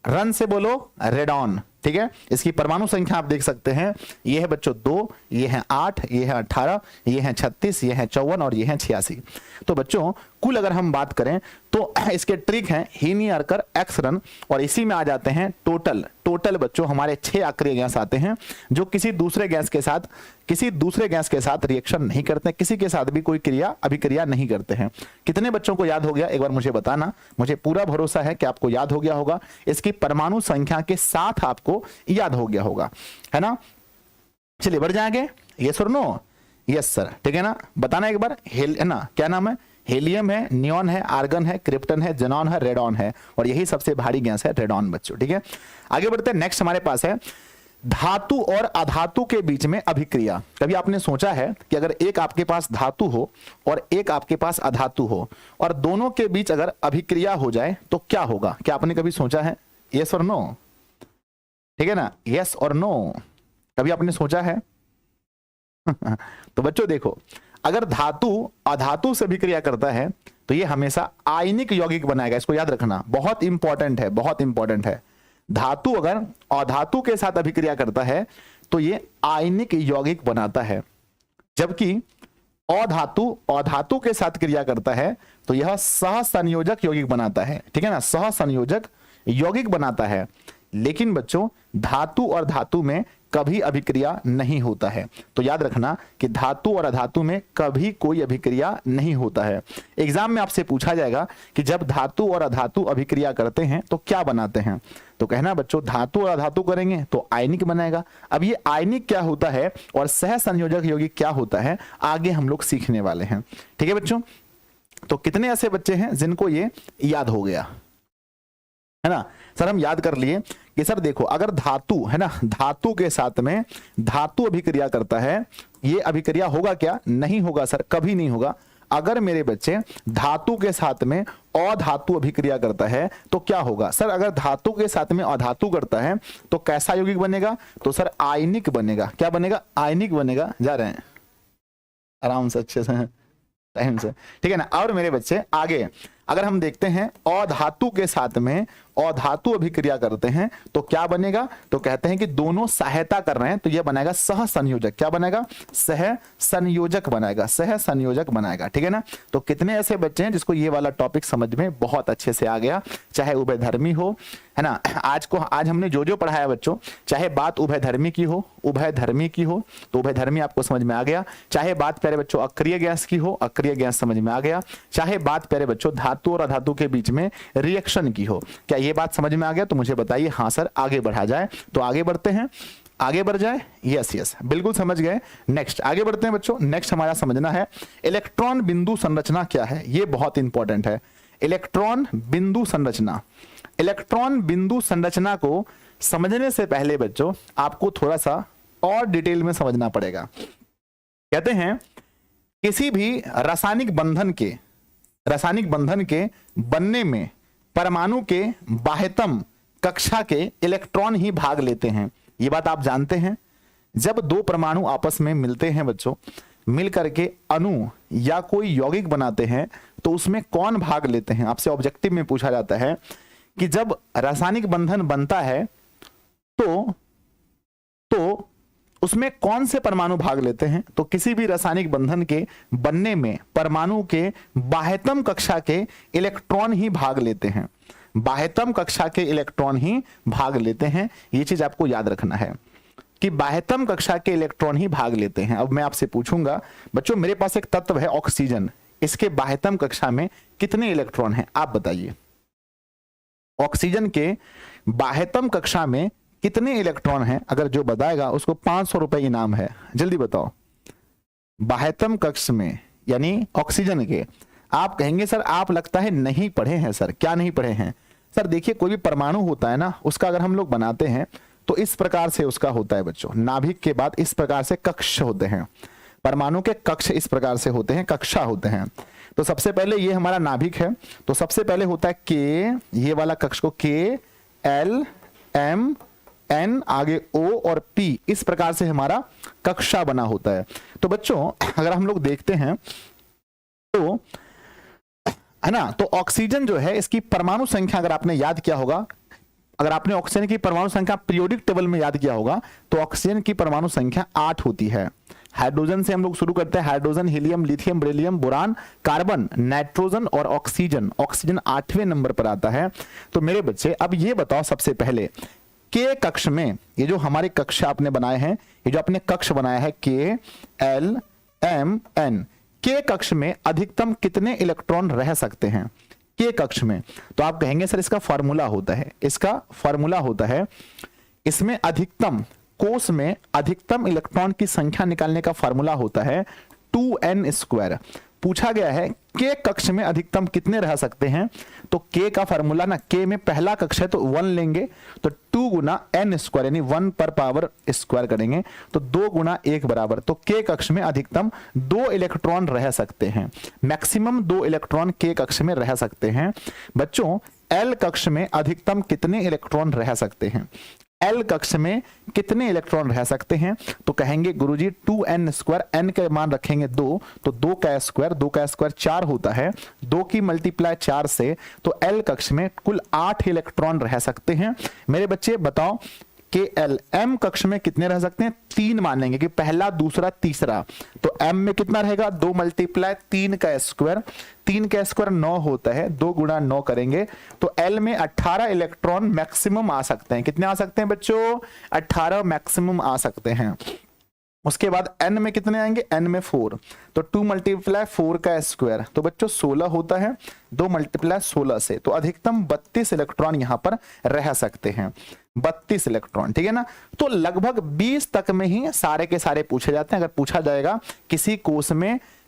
रन से बोलो रेडॉन। ठीक है, इसकी परमाणु संख्या आप देख सकते हैं, ये है बच्चों 2, ये है 8, ये है 18, ये है 36, ये है 54 और ये है 86। तो बच्चों कुल अगर हम बात करें तो इसके ट्रिक हैं हीनी अरकर एक्स रन, और इसी में आ जाते हैं टोटल बच्चों हमारे 6 अक्रिय गैस आते हैं जो किसी दूसरे गैस के साथ रिएक्शन नहीं करते, किसी के साथ भी कोई अभिक्रिया नहीं करते हैं। कितने बच्चों को याद हो गया एक बार मुझे बताना, मुझे पूरा भरोसा है कि आपको याद हो गया होगा, इसकी परमाणु संख्या के साथ आपको याद हो गया होगा, है ना। चलिए बढ़ जाएंगे, यस और नो? यस सर, ठीक है ना, बताना एक बार। है ना, क्या नाम है? हेलियम है, नियॉन है, आर्गन है, क्रिप्टन है, जेनॉन है, रेडॉन है, और यही सबसे भारी गैस है रेडॉन बच्चों। ठीक है, आगे बढ़ते हैं। नेक्स्ट हमारे पास है धातु और अधातु के बीच में अभिक्रिया। कभी आपने सोचा है कि अगर एक आपके पास धातु हो और एक आपके पास अधातु हो और दोनों के बीच अगर अभिक्रिया हो जाए तो क्या होगा? क्या आपने कभी सोचा है? यस और नो, ठीक है ना, यस और नो, कभी आपने सोचा है? तो बच्चों देखो, अगर धातु अधातु से अभिक्रिया करता है तो ये हमेशा आयनिक यौगिक बनाएगा। इसको याद रखना, बहुत इंपॉर्टेंट है, बहुत इंपॉर्टेंट है। धातु अगर अधातु के साथ अभिक्रिया करता है तो ये आयनिक यौगिक बनाता है, जबकि अधातु अधातु के साथ क्रिया करता है तो यह सहसंयोजक यौगिक बनाता है, ठीक है ना, सहसंयोजक यौगिक बनाता है। लेकिन बच्चों धातु और धातु में कभी अभिक्रिया नहीं होता है। तो याद रखना कि धातु और अधातु में कभी कोई अभिक्रिया नहीं होता है। एग्जाम में आपसे पूछा जाएगा कि जब धातु और अधातु अभिक्रिया करते हैं तो क्या बनाते हैं, तो कहना बच्चों धातु और अधातु करेंगे तो आयनिक बनेगा। अब ये आयनिक क्या होता है और सहसंयोजक यौगिक क्या होता है, आगे हम लोग सीखने वाले हैं, ठीक है बच्चों। तो कितने ऐसे बच्चे हैं जिनको ये याद हो गया है ना? सर हम याद कर लिए कि सर देखो, अगर धातु है ना, धातु के साथ में धातु अभिक्रिया करता है, ये अभिक्रिया होगा क्या? नहीं होगा सर, कभी नहीं होगा। अगर मेरे बच्चे धातु के साथ में अधातु अभिक्रिया करता है तो क्या होगा? सर अगर धातु के साथ में अधातु करता है तो कैसा यौगिक बनेगा? तो सर आयनिक बनेगा। क्या बनेगा? आयनिक बनेगा। जा रहे हैं आराम से, अच्छे से, टाइम से, ठीक है ना। और मेरे बच्चे आगे अगर हम देखते हैं अधातु के साथ में अधातु अभिक्रिया करते हैं तो क्या बनेगा? तो कहते हैं कि दोनों सहायता कर रहे हैं तो यह बनेगा सहसंयोजक। क्या बनेगा? सहसंयोजक बनाएगा, सहसंयोजक बनाएगा, ठीक है ना। तो कितने ऐसे बच्चे हैं जिसको ये वाला टॉपिक समझ में बहुत अच्छे से आ गया, चाहे उभयधर्मी हो, है ना। आज हमने जो जो पढ़ाया बच्चों, चाहे बात उभयधर्मी की हो, उभयधर्मी की हो तो उभयधर्मी आपको समझ में आ गया। चाहे बात प्यारे बच्चों अक्रिय गैस की हो, अक्रिय गैस समझ में आ गया। चाहे बात प्यारे बच्चों धातु और अधातु के बीच में रिएक्शन की हो, क्या ये बात समझ में आ गया? तो मुझे बताइए हाँ सर, आगे बढ़ा जाए। तो आगे बढ़ते हैं, आगे बढ़ जाए। यस यस, बिल्कुल समझ गए। नेक्स्ट आगे बढ़ते हैं बच्चों। नेक्स्ट हमारा समझना है इलेक्ट्रॉन बिंदु संरचना क्या है। ये बहुत इंपॉर्टेंट है, इलेक्ट्रॉन बिंदु संरचना। इलेक्ट्रॉन बिंदु संरचना को समझने से पहले बच्चों आपको थोड़ा सा और डिटेल में समझना पड़ेगा। कहते हैं किसी भी रासायनिक बंधन के बनने में परमाणु के बाह्यतम कक्षा के इलेक्ट्रॉन ही भाग लेते हैं। ये बात आप जानते हैं। जब दो परमाणु आपस में मिलते हैं बच्चों, मिल करके अणु या कोई यौगिक बनाते हैं तो उसमें कौन भाग लेते हैं? आपसे ऑब्जेक्टिव में पूछा जाता है कि जब रासायनिक बंधन बनता है तो उसमें कौन से परमाणु भाग लेते हैं? तो किसी भी रासायनिक बंधन के बनने में परमाणु के बाह्यतम कक्षा के इलेक्ट्रॉन ही भाग लेते हैं। बाह्यतम कक्षा के इलेक्ट्रॉन ही भाग लेते हैं। ये चीज आपको याद रखना है कि बाह्यतम कक्षा के इलेक्ट्रॉन ही भाग लेते हैं। अब मैं आपसे पूछूंगा बच्चों, मेरे पास एक तत्व है ऑक्सीजन, इसके बाह्यतम कक्षा में कितने इलेक्ट्रॉन हैं? आप बताइए। ऑक्सीजन के बाह्यतम कक्षा में कितने इलेक्ट्रॉन हैं? अगर जो बताएगा उसको 500 रुपए इनाम है। जल्दी बताओ। बाह्यतम कक्ष में यानी ऑक्सीजन के। आप कहेंगे सर आप लगता है नहीं पढ़े हैं। सर क्या नहीं पढ़े हैं? सर देखिए, कोई भी परमाणु होता है ना, उसका अगर हम लोग बनाते हैं तो इस प्रकार से उसका होता है बच्चों। नाभिक के बाद इस प्रकार से कक्ष होते हैं। परमाणु के कक्ष इस प्रकार से होते हैं, कक्षा होते हैं। तो सबसे पहले ये हमारा नाभिक है, तो सबसे पहले होता है के, ये वाला कक्ष को के, एल, एम, एन, आगे ओ और पी, इस प्रकार से हमारा कक्षा बना होता है। तो बच्चों अगर हम लोग देखते हैं तो है ना, तो ऑक्सीजन जो है इसकी परमाणु संख्या अगर आपने याद किया होगा, अगर आपने ऑक्सीजन की परमाणु संख्या पीरियोडिक टेबल में याद किया होगा तो ऑक्सीजन की परमाणु संख्या 8 होती है। हाइड्रोजन से हम लोग शुरू करते हैं, hydrogen, helium, lithium, beryllium, boron, carbon, nitrogen और ऑक्सीजन। ऑक्सीजन 8वें नंबर पर आता है। तो मेरे बच्चे अब ये बताओ सबसे पहले के कक्ष में, ये जो हमारे कक्ष आपने बनाए हैं, ये जो आपने कक्ष बनाया है के, एल, एम, एन, के कक्ष में अधिकतम कितने इलेक्ट्रॉन रह सकते हैं के कक्ष में? तो आप कहेंगे सर इसका फॉर्मूला होता है, इसका फॉर्मूला होता है, इसमें अधिकतम, कोष में अधिकतम इलेक्ट्रॉन की संख्या निकालने का फॉर्मूला होता है 2n स्क्वायर। पूछा गया है के कक्ष में अधिकतम कितने रह सकते हैं, तो के का फॉर्मूला ना, के में पहला कक्ष है तो 1 लेंगे, तो 2 गुना n स्क्वायर यानी 1 पर पावर स्क्वायर करेंगे तो 2 गुना 1 बराबर, तो के कक्ष में अधिकतम 2 इलेक्ट्रॉन रह सकते हैं, मैक्सिमम 2 इलेक्ट्रॉन के कक्ष में रह सकते हैं। बच्चों एल कक्ष में अधिकतम कितने इलेक्ट्रॉन रह सकते हैं, एल कक्ष में कितने इलेक्ट्रॉन रह सकते हैं, तो कहेंगे गुरुजी 2n स्क्वायर, n के मान रखेंगे 2 तो 2 का स्क्वायर 4 होता है, 2 की मल्टीप्लाई 4 से, तो एल कक्ष में कुल 8 इलेक्ट्रॉन रह सकते हैं। मेरे बच्चे बताओ कि एल एम कक्ष में कितने रह सकते हैं, 3 मानेंगे कि पहला दूसरा तीसरा, तो एम में कितना रहेगा 2 मल्टीप्लाई 3 का स्क्वायर, 3 का स्क्वायर 9 होता है, 2 गुना 9 करेंगे तो एल में 18 इलेक्ट्रॉन मैक्सिमम आ सकते हैं। कितने आ सकते हैं बच्चों, 18 मैक्सिमम आ सकते हैं। उसके बाद n में कितने आएंगे, n में 4, तो 2 मल्टीप्लाई 4 का स्क्वायर, तो बच्चों 16 होता है, 2 मल्टीप्लाई 16 से, तो अधिकतम 32 इलेक्ट्रॉन यहां पर रह सकते हैं, 32 इलेक्ट्रॉन, ठीक है ना। तो लगभग 20 तक में ही सारे के सारे पूछे जाते हैं। अगर पूछा जाएगा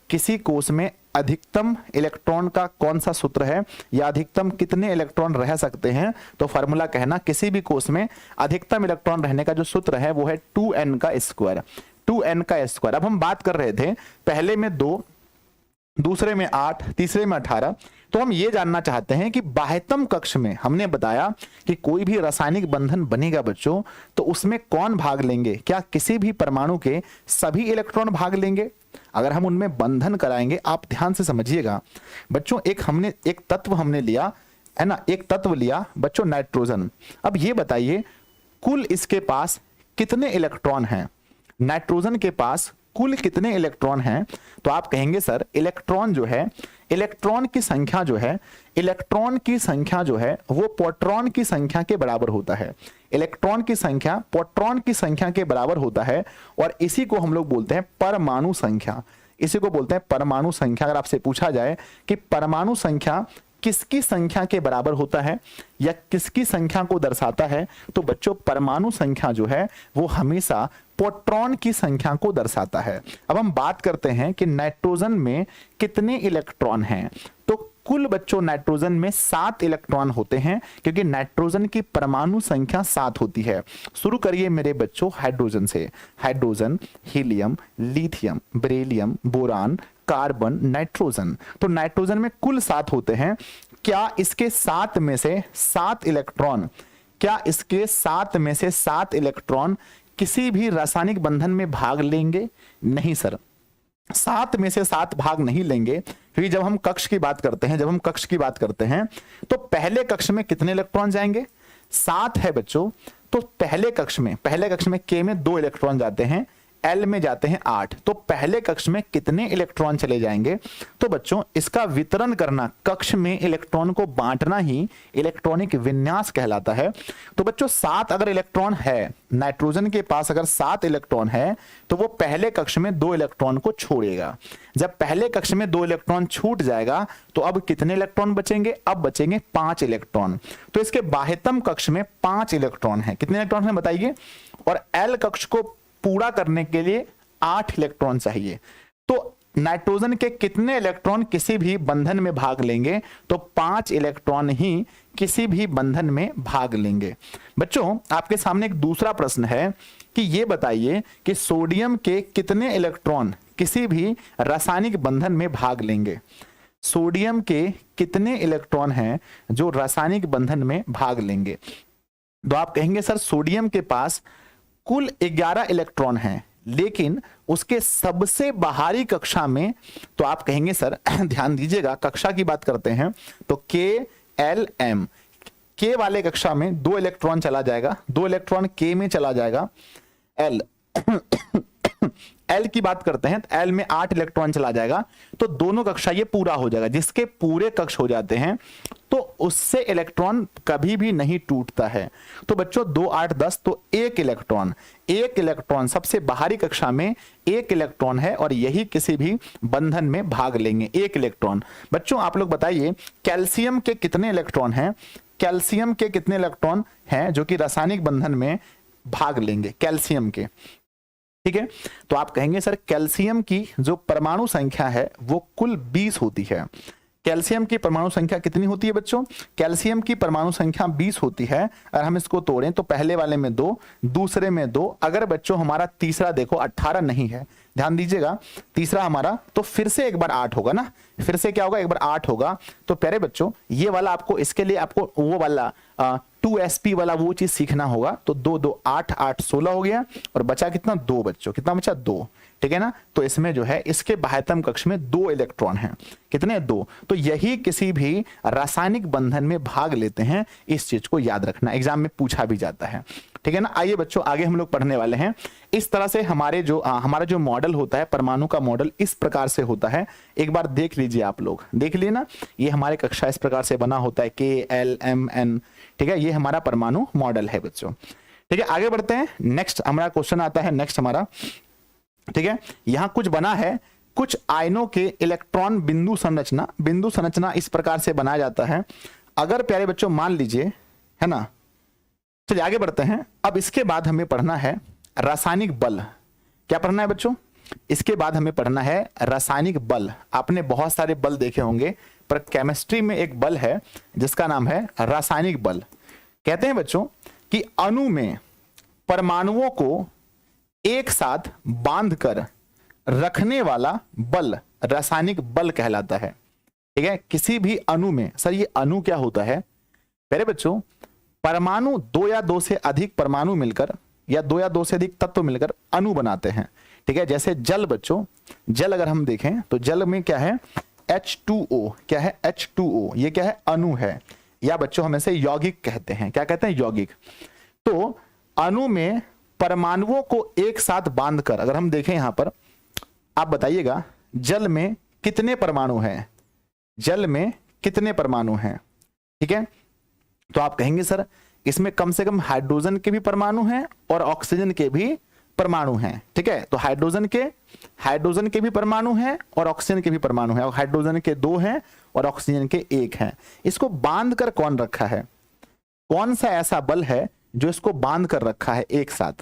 किसी कोष में अधिकतम इलेक्ट्रॉन का कौन सा सूत्र है या अधिकतम कितने इलेक्ट्रॉन रह सकते हैं, तो फार्मूला कहना किसी भी कोष में अधिकतम इलेक्ट्रॉन रहने का जो सूत्र है वो है 2n का स्क्वायर, 2n का स्क्वायर। अब हम बात कर रहे थे पहले में 2, दूसरे में 8, तीसरे में 18, तो हम ये जानना चाहते हैं कि बाह्यतम कक्ष में हमने बताया कि कोई भी रासायनिक बंधन बनेगा बच्चों तो उसमें कौन भाग लेंगे, क्या किसी भी परमाणु के सभी इलेक्ट्रॉन भाग लेंगे। अगर हम उनमें बंधन कराएंगे, आप ध्यान से समझिएगा बच्चों, एक तत्व हमने लिया है ना, एक तत्व लिया बच्चों नाइट्रोजन। अब ये बताइए कुल इसके पास कितने इलेक्ट्रॉन हैं, नाइट्रोजन के पास कुल कितने इलेक्ट्रॉन हैं, तो आप कहेंगे सर इलेक्ट्रॉन की संख्या जो है वो प्रोटॉन की संख्या के बराबर होता है। इलेक्ट्रॉन की संख्या प्रोटॉन की संख्या के बराबर होता है और इसी को हम लोग बोलते हैं परमाणु संख्या, इसी को बोलते हैं परमाणु संख्या। अगर आपसे पूछा जाए कि परमाणु संख्या किसकी संख्या के बराबर होता है या किसकी संख्या को दर्शाता है, तो बच्चों परमाणु संख्या जो है वो हमेशा प्रोटॉन की संख्या को दर्शाता है। अब हम बात करते हैं कि नाइट्रोजन में कितने इलेक्ट्रॉन हैं, तो कुल बच्चों नाइट्रोजन में 7 इलेक्ट्रॉन होते हैं क्योंकि नाइट्रोजन की परमाणु संख्या 7 होती है। शुरू करिए मेरे बच्चों हाइड्रोजन से, hydrogen, helium, lithium, beryllium, boron, carbon, nitrogen, तो नाइट्रोजन में कुल 7 होते हैं। क्या इसके 7 में से 7 इलेक्ट्रॉन किसी भी रासायनिक बंधन में भाग लेंगे? नहीं सर, 7 में से 7 भाग नहीं लेंगे क्योंकि जब हम कक्ष की बात करते हैं तो पहले कक्ष में कितने इलेक्ट्रॉन जाएंगे, 7 है बच्चों, तो पहले कक्ष में के में 2 इलेक्ट्रॉन जाते हैं, एल में जाते हैं 8, तो पहले कक्ष में कितने इलेक्ट्रॉन चले जाएंगे, तो बच्चों इसका वितरण करना, कक्ष में इलेक्ट्रॉन को बांटना ही इलेक्ट्रॉनिक विन्यास कहलाता है। तो बच्चों 7 अगर इलेक्ट्रॉन है, नाइट्रोजन के पास अगर 7 इलेक्ट्रॉन है तो वो पहले कक्ष में 2 इलेक्ट्रॉन को छोड़ेगा। जब पहले कक्ष में 2 इलेक्ट्रॉन छूट जाएगा तो अब कितने इलेक्ट्रॉन बचेंगे, अब बचेंगे 5 इलेक्ट्रॉन। तो इसके बाह्यतम कक्ष में 5 इलेक्ट्रॉन है, कितने इलेक्ट्रॉन है बताइए, और एल कक्ष को पूरा करने के लिए 8 इलेक्ट्रॉन चाहिए। तो नाइट्रोजन के कितने इलेक्ट्रॉन किसी भी बंधन में भाग लेंगे, तो 5 इलेक्ट्रॉन ही किसी भी बंधन में भाग लेंगे। बच्चों आपके सामने एक दूसरा प्रश्न है कि ये बताइए कि सोडियम के कितने इलेक्ट्रॉन किसी भी रासायनिक बंधन में भाग लेंगे। सोडियम के कितने इलेक्ट्रॉन हैं जो रासायनिक बंधन में भाग लेंगे, तो आप कहेंगे सर सोडियम के पास कुल 11 इलेक्ट्रॉन हैं, लेकिन उसके सबसे बाहरी कक्षा में, तो आप कहेंगे सर ध्यान दीजिएगा कक्षा की बात करते हैं तो के एल एम, के वाले कक्षा में 2 इलेक्ट्रॉन चला जाएगा, 2 इलेक्ट्रॉन के में चला जाएगा, एल एल की बात करते हैं तो एल में 8 इलेक्ट्रॉन चला जाएगा, तो दोनों कक्षा ये पूरा हो जाएगा। जिसके पूरे कक्ष हो जाते हैं तो उससे इलेक्ट्रॉन कभी भी नहीं टूटता है। तो बच्चों 2 8 10, तो एक इलेक्ट्रॉन सबसे बाहरी कक्षा में 1 इलेक्ट्रॉन है और यही किसी भी बंधन में भाग लेंगे, 1 इलेक्ट्रॉन। बच्चों आप लोग बताइए कैल्शियम के कितने इलेक्ट्रॉन हैं, कैल्शियम के कितने इलेक्ट्रॉन हैं जो कि रासायनिक बंधन में भाग लेंगे कैल्शियम के, ठीक है। तो आप कहेंगे सर कैल्शियम की जो परमाणु संख्या है वो कुल 20 होती है। कैल्शियम की परमाणु संख्या कितनी होती है बच्चों? कैल्शियम की परमाणु संख्या 20 होती है। अगर हम इसको तोड़ें तो पहले वाले में 2, दूसरे में 2, अगर बच्चों हमारा तीसरा देखो 18 नहीं है, ध्यान दीजिएगा, तीसरा हमारा तो फिर से एक बार 8 होगा ना, फिर से क्या होगा, एक बार 8 होगा। तो प्यारे बच्चों ये वाला आपको, इसके लिए आपको वो वाला 2sp वाला वो चीज सीखना होगा। तो 2 2 8 8 16 हो गया, और बचा कितना, 2 बच्चों, कितना बचा, 2, ठीक है ना। तो इसमें जो है इसके बाह्यतम कक्ष में 2 इलेक्ट्रॉन हैं, कितने, 2। तो यही किसी भी रासायनिक बंधन में भाग लेते हैं, इस चीज को याद रखना, एग्जाम में पूछा भी जाता है, ठीक है ना। आइए बच्चों आगे हम लोग पढ़ने वाले हैं। इस तरह से हमारा जो मॉडल होता है, परमाणु का मॉडल इस प्रकार से होता है। एक बार देख लीजिए, आप लोग देख लिए ना, ये हमारे कक्षा इस प्रकार से बना होता है, KLMN, ठीक है, ये हमारा परमाणु मॉडल है बच्चों। ठीक है, आगे बढ़ते हैं। नेक्स्ट हमारा क्वेश्चन आता है, नेक्स्ट हमारा, ठीक है, यहां कुछ बना है, कुछ आयनों के इलेक्ट्रॉन बिंदु संरचना इस प्रकार से बनाया जाता है। अगर प्यारे बच्चों मान लीजिए, है ना, चलिए आगे बढ़ते हैं। अब इसके बाद हमें पढ़ना है रासायनिक बल। क्या पढ़ना है बच्चों? इसके बाद हमें पढ़ना है रासायनिक बल। आपने बहुत सारे बल देखे होंगे, पर केमिस्ट्री में एक बल है जिसका नाम है रासायनिक बल। कहते हैं बच्चों कि अणु में परमाणुओं को एक साथ बांधकर रखने वाला बल रासायनिक बल कहलाता है। ठीक है, किसी भी अणु में, सर ये अणु क्या होता है? पहले बच्चों, परमाणु 2 या 2 से अधिक परमाणु मिलकर या 2 या 2 से अधिक तत्व मिलकर अणु बनाते हैं। ठीक है, जैसे जल बच्चों, जल अगर हम देखें तो जल में क्या है, H2O, क्या है, H2O, ये क्या है, अणु है, या बच्चों हम इसे यौगिक कहते हैं। क्या कहते हैं, यौगिक। तो अणु में परमाणुओं को एक साथ बांधकर अगर हम देखें, यहां पर आप बताइएगा जल में कितने परमाणु हैं, जल में कितने परमाणु हैं? ठीक है, तो आप कहेंगे सर इसमें कम से कम हाइड्रोजन के भी परमाणु हैं और ऑक्सीजन के भी परमाणु हैं। ठीक है, तो हाइड्रोजन के भी परमाणु हैं और ऑक्सीजन के भी परमाणु हैं, और हाइड्रोजन के 2 हैं और ऑक्सीजन के 1 हैं। इसको बांध कर कौन रखा है? कौन सा ऐसा बल है जो इसको बांध कर रखा है एक साथ,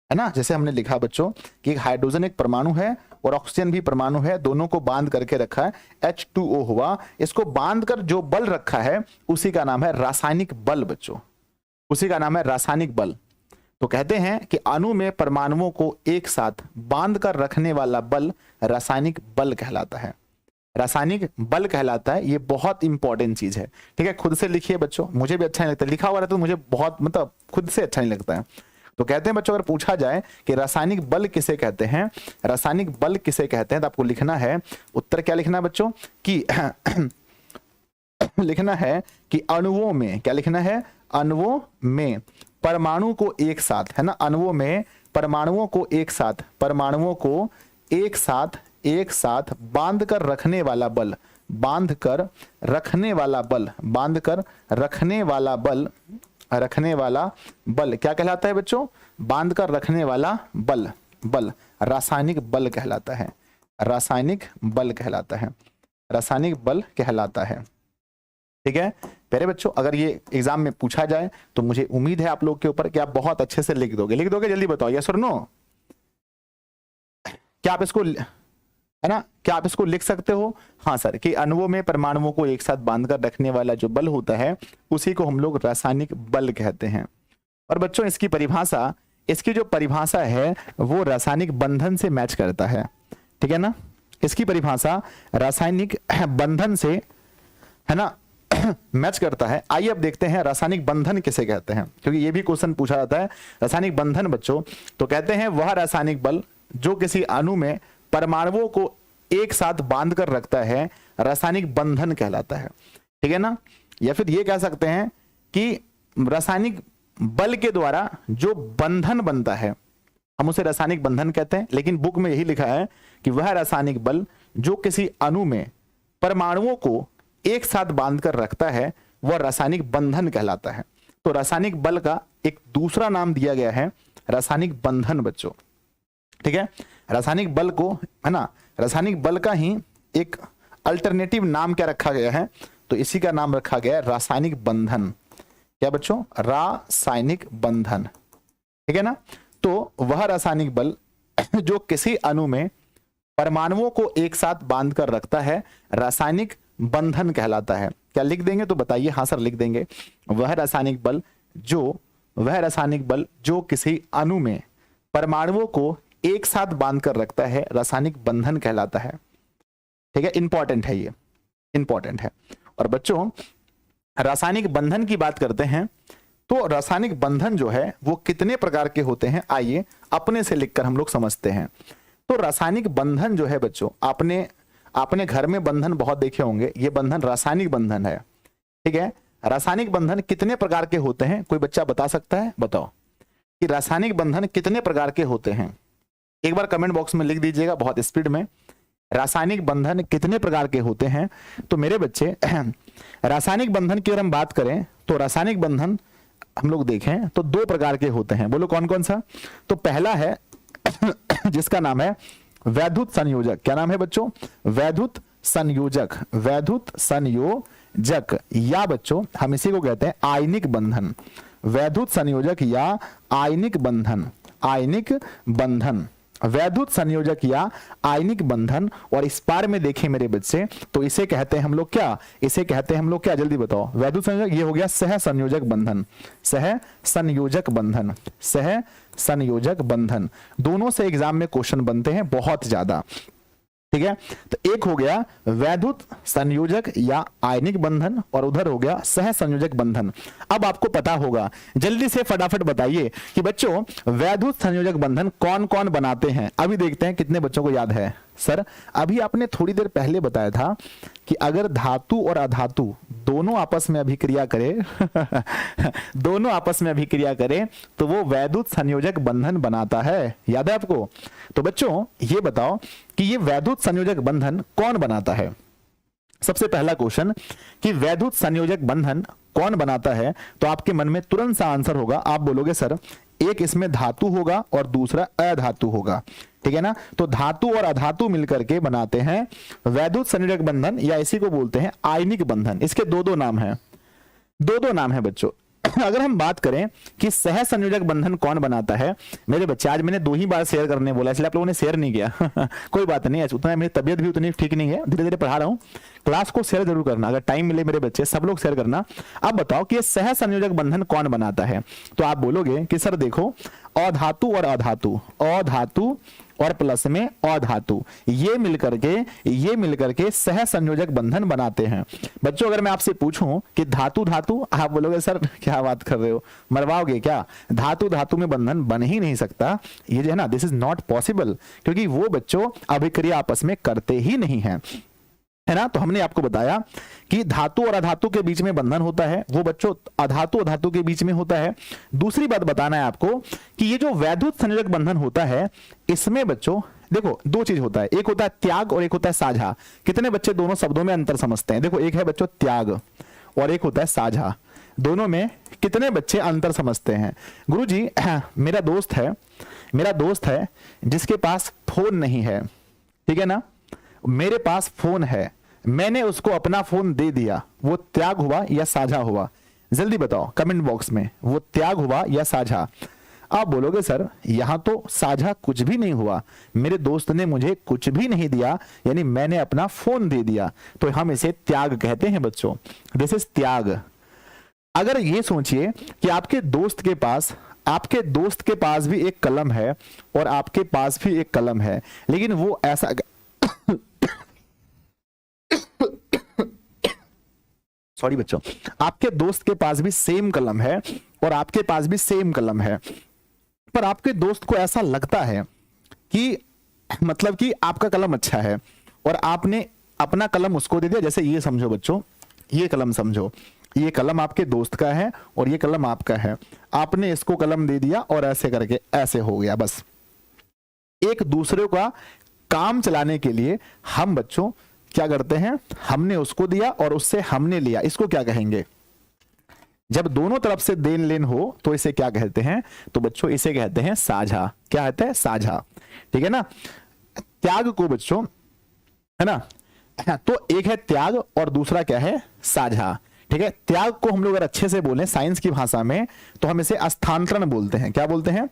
है ना? जैसे हमने लिखा बच्चों कि हाइड्रोजन एक परमाणु है और ऑक्सीजन भी परमाणु है, दोनों को बांध करके रखा है, H2O हुआ। इसको बांध कर जो बल रखा है उसी का नाम है रासायनिक बल बच्चों, उसी का नाम है रासायनिक बल। तो कहते हैं कि अणु में परमाणुओं को एक साथ बांध कर रखने वाला बल रासायनिक बल कहलाता है, रासायनिक बल कहलाता है। ये बहुत इंपॉर्टेंट चीज है। ठीक है, खुद से लिखिए बच्चों, मुझे भी अच्छा नहीं लगता, लिखा हुआ रहता तो मुझे बहुत मतलब खुद से अच्छा नहीं लगता है। तो कहते हैं बच्चों, अगर पूछा जाए कि रासायनिक बल किसे कहते हैं, रासायनिक बल किसे कहते हैं, तो आपको लिखना है, उत्तर क्या लिखना है बच्चों कि लिखना है कि अणुओं में, क्या लिखना है, अणुओं में परमाणु को एक साथ, है ना, अणुओं में परमाणुओं को एक साथ, परमाणुओं को एक साथ बांध कर रखने वाला बल, बांध कर रखने वाला बल, बांध कर रखने वाला बल, रखने वाला बल क्या कहलाता है बच्चों? बांध कर रखने वाला बल, बल रासायनिक बल कहलाता है, रासायनिक बल कहलाता है, रासायनिक बल कहलाता है। ठीक है प्यारे बच्चों, अगर ये एग्जाम में पूछा जाए तो मुझे उम्मीद है आप लोग के ऊपर कि आप बहुत अच्छे से लिख दोगे। लिख दोगे? जल्दी बताओ, यस और नो। क्या आप इसको, है ना, क्या आप इसको लिख सकते हो? हाँ सर, कि अणुओं में परमाणुओं को एक साथ बांधकर रखने वाला जो बल होता है उसी को हम लोग रासायनिक बल कहते हैं। और बच्चों इसकी परिभाषा, इसकी जो परिभाषा है वो रासायनिक बंधन से मैच करता है। ठीक है ना, इसकी परिभाषा रासायनिक बंधन से, है ना, मैच करता है। आइए अब देखते हैं रासायनिक बंधन किसे कहते हैं, क्योंकि ये भी क्वेश्चन पूछा जाता है। रासायनिक बंधन बच्चों, तो कहते हैं वह रासायनिक बल जो किसी अणु में परमाणुओं को एक साथ बांध कर रखता है, रासायनिक बंधन कहलाता है। ठीक है ना, या फिर ये कह सकते हैं कि रासायनिक बल के द्वारा जो बंधन बनता है हम उसे रासायनिक बंधन कहते हैं। लेकिन बुक में यही लिखा है कि वह रासायनिक बल जो किसी अणु में परमाणुओं को एक साथ बांध कर रखता है वह रासायनिक बंधन कहलाता है। तो रासायनिक बल का एक दूसरा नाम दिया गया है रासायनिक बंधन बच्चों। ठीक है, रासायनिक बल को, है ना, रासायनिक बल का ही एक अल्टरनेटिव नाम क्या रखा गया है, तो इसी का नाम रखा गया है रासायनिक बंधन। क्या बच्चों? रासायनिक बंधन। ठीक है ना, तो वह रासायनिक बल जो किसी अणु में परमाणुओं को एक साथ बांध कर रखता है रासायनिक बंधन कहलाता है। क्या लिख देंगे तो बताइए। हाँ सर लिख देंगे। वह रासायनिक बल जो किसी अणु में परमाणुओं को एक साथ बांध कर रखता है रासायनिक बंधन कहलाता है। ठीक है, इंपॉर्टेंट है, ये इंपॉर्टेंट है। और बच्चों रासायनिक बंधन की बात करते हैं तो रासायनिक बंधन जो है वो कितने प्रकार के होते हैं, आइए अपने से लिखकर हम लोग समझते हैं। तो रासायनिक बंधन जो है बच्चों, आपने घर में बंधन बहुत देखे होंगे, ये बंधन रासायनिक बंधन है। ठीक है, रासायनिक बंधन कितने प्रकार के होते हैं, कोई बच्चा बता सकता है? बताओ कि रासायनिक बंधन कितने प्रकार के होते हैं। एक बार कमेंट बॉक्स में लिख दीजिएगा बहुत स्पीड में, रासायनिक बंधन कितने प्रकार के होते हैं। तो मेरे बच्चे रासायनिक बंधन की अगर हम बात करें तो रासायनिक बंधन हम लोग देखें तो दो प्रकार के होते हैं। बोलो कौन कौन सा? तो पहला है जिसका नाम है वैद्युत संयोजक। क्या नाम है बच्चों? वैद्युत संयोजक। वैद्युत संयोजक या बच्चों हम इसी को कहते हैं आयनिक बंधन। वैद्युत संयोजक या आयनिक बंधन। आयनिक बंधन, वैद्युत संयोजक या आयनिक बंधन। और इस पार में देखें मेरे बच्चे तो इसे कहते हैं हम लोग क्या? इसे कहते हैं हम लोग क्या? जल्दी बताओ। वैद्युत संयोजक ये हो गया सह संयोजक बंधन। सह संयोजक बंधन। सह संयोजक बंधन दोनों से एग्जाम में क्वेश्चन बनते हैं बहुत ज्यादा। ठीक है, तो एक हो गया वैद्युत संयोजक या आयनिक बंधन और उधर हो गया सह संयोजक बंधन। अब आपको पता होगा, जल्दी से फटाफट बताइए कि बच्चों वैद्युत संयोजक बंधन कौन कौन बनाते हैं। अभी देखते हैं कितने बच्चों को याद है। सर अभी आपने थोड़ी देर पहले बताया था कि अगर धातु और अधातु दोनों आपस में अभिक्रिया करे दोनों आपस में अभिक्रिया करे तो वो वैद्युत संयोजक बंधन बनाता है। याद है आपको? तो बच्चों ये बताओ कि ये वैद्युत संयोजक बंधन कौन बनाता है। सबसे पहला क्वेश्चन कि वैद्युत संयोजक बंधन कौन बनाता है, तो आपके मन में तुरंत सा आंसर होगा। आप बोलोगे सर एक इसमें धातु होगा और दूसरा अधातु होगा। ठीक है ना, तो धातु और अधातु मिलकर के बनाते हैं वैद्युत संयोजक बंधन या इसी को बोलते हैं आयनिक बंधन। इसके दो नाम हैं, दो नाम है बच्चों। अगर हम बात करें कि सह संयोजक बंधन कौन बनाता है, मेरे बच्चे आज मैंने 2 ही बार शेयर करने बोला इसलिए आप लोगों ने शेयर नहीं किया कोई बात नहीं, उतना मेरी तबीयत भी उतनी ठीक नहीं है, धीरे धीरे पढ़ा रहा हूं। क्लास को शेयर जरूर करना, अगर टाइम मिले मेरे बच्चे सब लोग शेयर करना। अब बताओ कि ये सह संयोजक बंधन कौन बनाता है, तो आप बोलोगे कि सर देखो अधातु और अधातु, अधातु और प्लस में अधातु, ये मिलकर के सह संयोजक बंधन बनाते हैं। बच्चों अगर मैं आपसे पूछूं कि धातु धातु, आप बोलोगे सर क्या बात कर रहे हो, मरवाओगे क्या? धातु धातु में बंधन बन ही नहीं सकता, ये जो है ना दिस इज नॉट पॉसिबल, क्योंकि वो बच्चों अभिक्रिया आपस में करते ही नहीं है, है ना। तो हमने आपको बताया कि धातु और अधातु के बीच में बंधन होता है, वो बच्चों अधातु अधातु के बीच में होता है। दूसरी बात बताना है आपको कि ये जो वैद्युत संयोजक बंधन होता है इसमें बच्चों देखो 2 चीज होता है, एक होता है त्याग और एक होता है साझा। कितने बच्चे दोनों शब्दों में अंतर समझते हैं? देखो एक है बच्चों त्याग और एक होता है साझा, दोनों में कितने बच्चे अंतर समझते हैं? गुरुजी मेरा दोस्त है जिसके पास फोन नहीं है, ठीक है ना, मेरे पास फोन है, मैंने उसको अपना फोन दे दिया, वो त्याग हुआ या साझा हुआ? जल्दी बताओ कमेंट बॉक्स में, वो त्याग हुआ या साझा? आप बोलोगे सर यहां तो साझा कुछ भी नहीं हुआ, मेरे दोस्त ने मुझे कुछ भी नहीं दिया, यानी मैंने अपना फोन दे दिया, तो हम इसे त्याग कहते हैं बच्चों, दिस इज त्याग। अगर ये सोचिए कि आपके दोस्त के पास भी एक कलम है और आपके पास भी एक कलम है, लेकिन वो ऐसा सॉरी बच्चों, आपके दोस्त के पास भी सेम कलम है और आपके पास भी सेम कलम है, पर आपके दोस्त को ऐसा लगता है कि मतलब कि आपका कलम अच्छा है और आपने अपना कलम उसको दे दिया। जैसे ये समझो बच्चों, ये कलम समझो, ये कलम आपके दोस्त का है और ये कलम आपका है, आपने इसको कलम दे दिया और ऐसे करके ऐसे हो गया। बस एक दूसरे का काम चलाने के लिए हम बच्चों क्या करते हैं, हमने उसको दिया और उससे हमने लिया, इसको क्या कहेंगे? जब दोनों तरफ से देन लेन हो तो इसे क्या कहते हैं? तो बच्चों इसे कहते हैं साझा। क्या कहते हैं? साझा, ठीक है ना। त्याग को बच्चों, है ना, तो एक है त्याग और दूसरा क्या है? साझा। ठीक है। त्याग को हम लोग अगर अच्छे से बोलें साइंस की भाषा में तो हम इसे स्थानांतरण बोलते हैं। क्या बोलते हैं?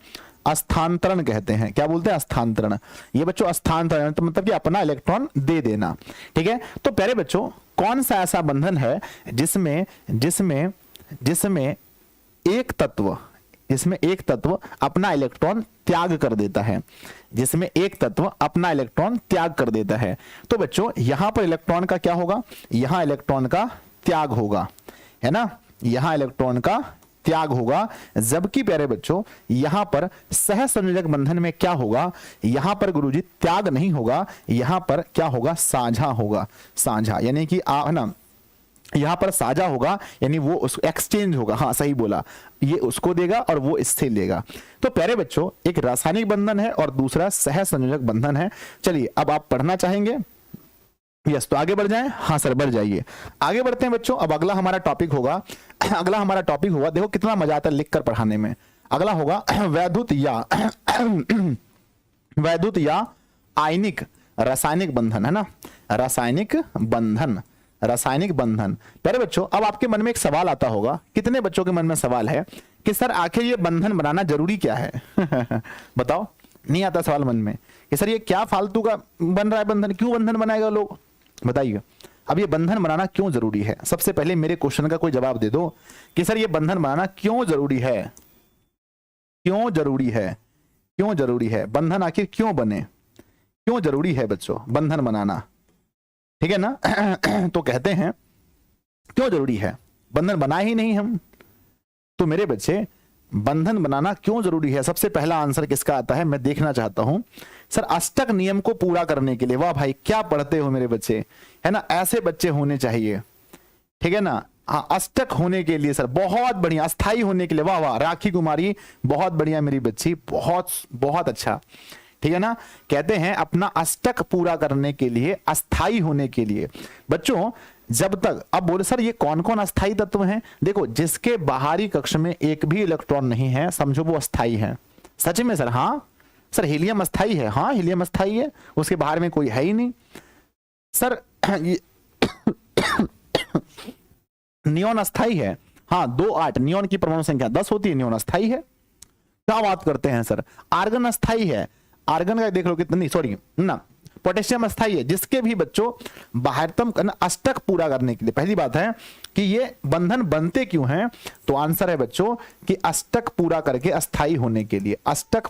स्थानांतरण कहते हैं। क्या बोलते हैं? स्थानांतरण। ये बच्चों स्थानांतरण तो मतलब कि अपना इलेक्ट्रॉन दे देना। ठीक है। तो प्यारे बच्चों कौन सा ऐसा बंधन है जिसमें जिसमें जिसमें एक तत्व अपना इलेक्ट्रॉन त्याग कर देता है, जिसमें एक तत्व अपना इलेक्ट्रॉन त्याग कर देता है। तो बच्चों यहां पर इलेक्ट्रॉन का क्या होगा? यहां इलेक्ट्रॉन का त्याग होगा, है ना, यहां इलेक्ट्रॉन का त्याग होगा। जबकि प्यारे बच्चों यहां पर सहसंयोजक बंधन में क्या होगा? यहां पर गुरुजी त्याग नहीं होगा, यहां पर क्या होगा? साझा होगा। साझा यानी कि ना यहां पर साझा होगा, यानी वो उसको एक्सचेंज होगा। हाँ सही बोला, ये उसको देगा और वो इससे लेगा। तो प्यारे बच्चों एक रासायनिक बंधन है और दूसरा सहसंयोजक बंधन है। चलिए अब आप पढ़ना चाहेंगे? यस, तो आगे बढ़ जाएं। हाँ सर बढ़ जाइए, आगे बढ़ते हैं बच्चों। अब अगला हमारा टॉपिक होगा देखो कितना मजा आता है लिखकर पढ़ाने में। अगला होगा वैद्युत या आयनिक रासायनिक बंधन, है ना, रासायनिक बंधन। प्यारे बच्चों अब आपके मन में एक सवाल आता होगा, कितने बच्चों के मन में सवाल है कि सर आखिर ये बंधन बनाना जरूरी क्या है? बताओ, नहीं आता सवाल मन में कि सर ये क्या फालतू का बन रहा है बंधन, क्यों बंधन बनाएगा लोग? बताइए अब ये बंधन बनाना क्यों जरूरी है? सबसे पहले मेरे क्वेश्चन का कोई जवाब दे दो कि सर ये बंधन बनाना क्यों जरूरी है? क्यों जरूरी है बंधन? आखिर क्यों बने, क्यों जरूरी है बच्चों बंधन बनाना? ठीक है ना। तो कहते हैं क्यों जरूरी है, बंधन बनाए ही नहीं हम। तो मेरे बच्चे बंधन बनाना क्यों जरूरी है? सबसे पहला आंसर किसका आता है मैं देखना चाहता हूं। सर अष्टक नियम को पूरा करने के लिए। वाह भाई क्या पढ़ते हो मेरे बच्चे, है ना, ऐसे बच्चे होने चाहिए। ठीक है ना, हाँ अष्टक होने के लिए सर, बहुत बढ़िया, अस्थाई होने के लिए। वाह वाह राखी कुमारी बहुत बढ़िया मेरी बच्ची, बहुत बहुत अच्छा। ठीक है ना, कहते हैं अपना अष्टक पूरा करने के लिए, अस्थाई होने के लिए। बच्चों जब तक, अब बोले सर ये कौन कौन अस्थाई तत्व हैं? देखो जिसके बाहरी कक्ष में एक भी इलेक्ट्रॉन नहीं है समझो वो अस्थाई है। सच में सर? हाँ सर हीलियम अस्थाई है, हाँ हीलियम अस्थाई है, उसके बाहर में कोई है ही नहीं। सर ये नियोन अस्थाई है, हाँ 2 8 नियोन की परमाणु संख्या 10 होती है, नियोन अस्थाई है। क्या बात करते हैं सर? आर्गन अस्थाई है, आर्गन का देख लो कितनी, सॉरी ना, पोटेशियम अस्थाई है। जिसके भी बच्चों बाह्यतम अष्टक पूरा करने के लिए, पहली बात है कि ये बंधन बनते क्यों हैं, तो आंसर है बच्चों कि अष्टक पूरा करके अस्थाई होने के लिए, अष्टक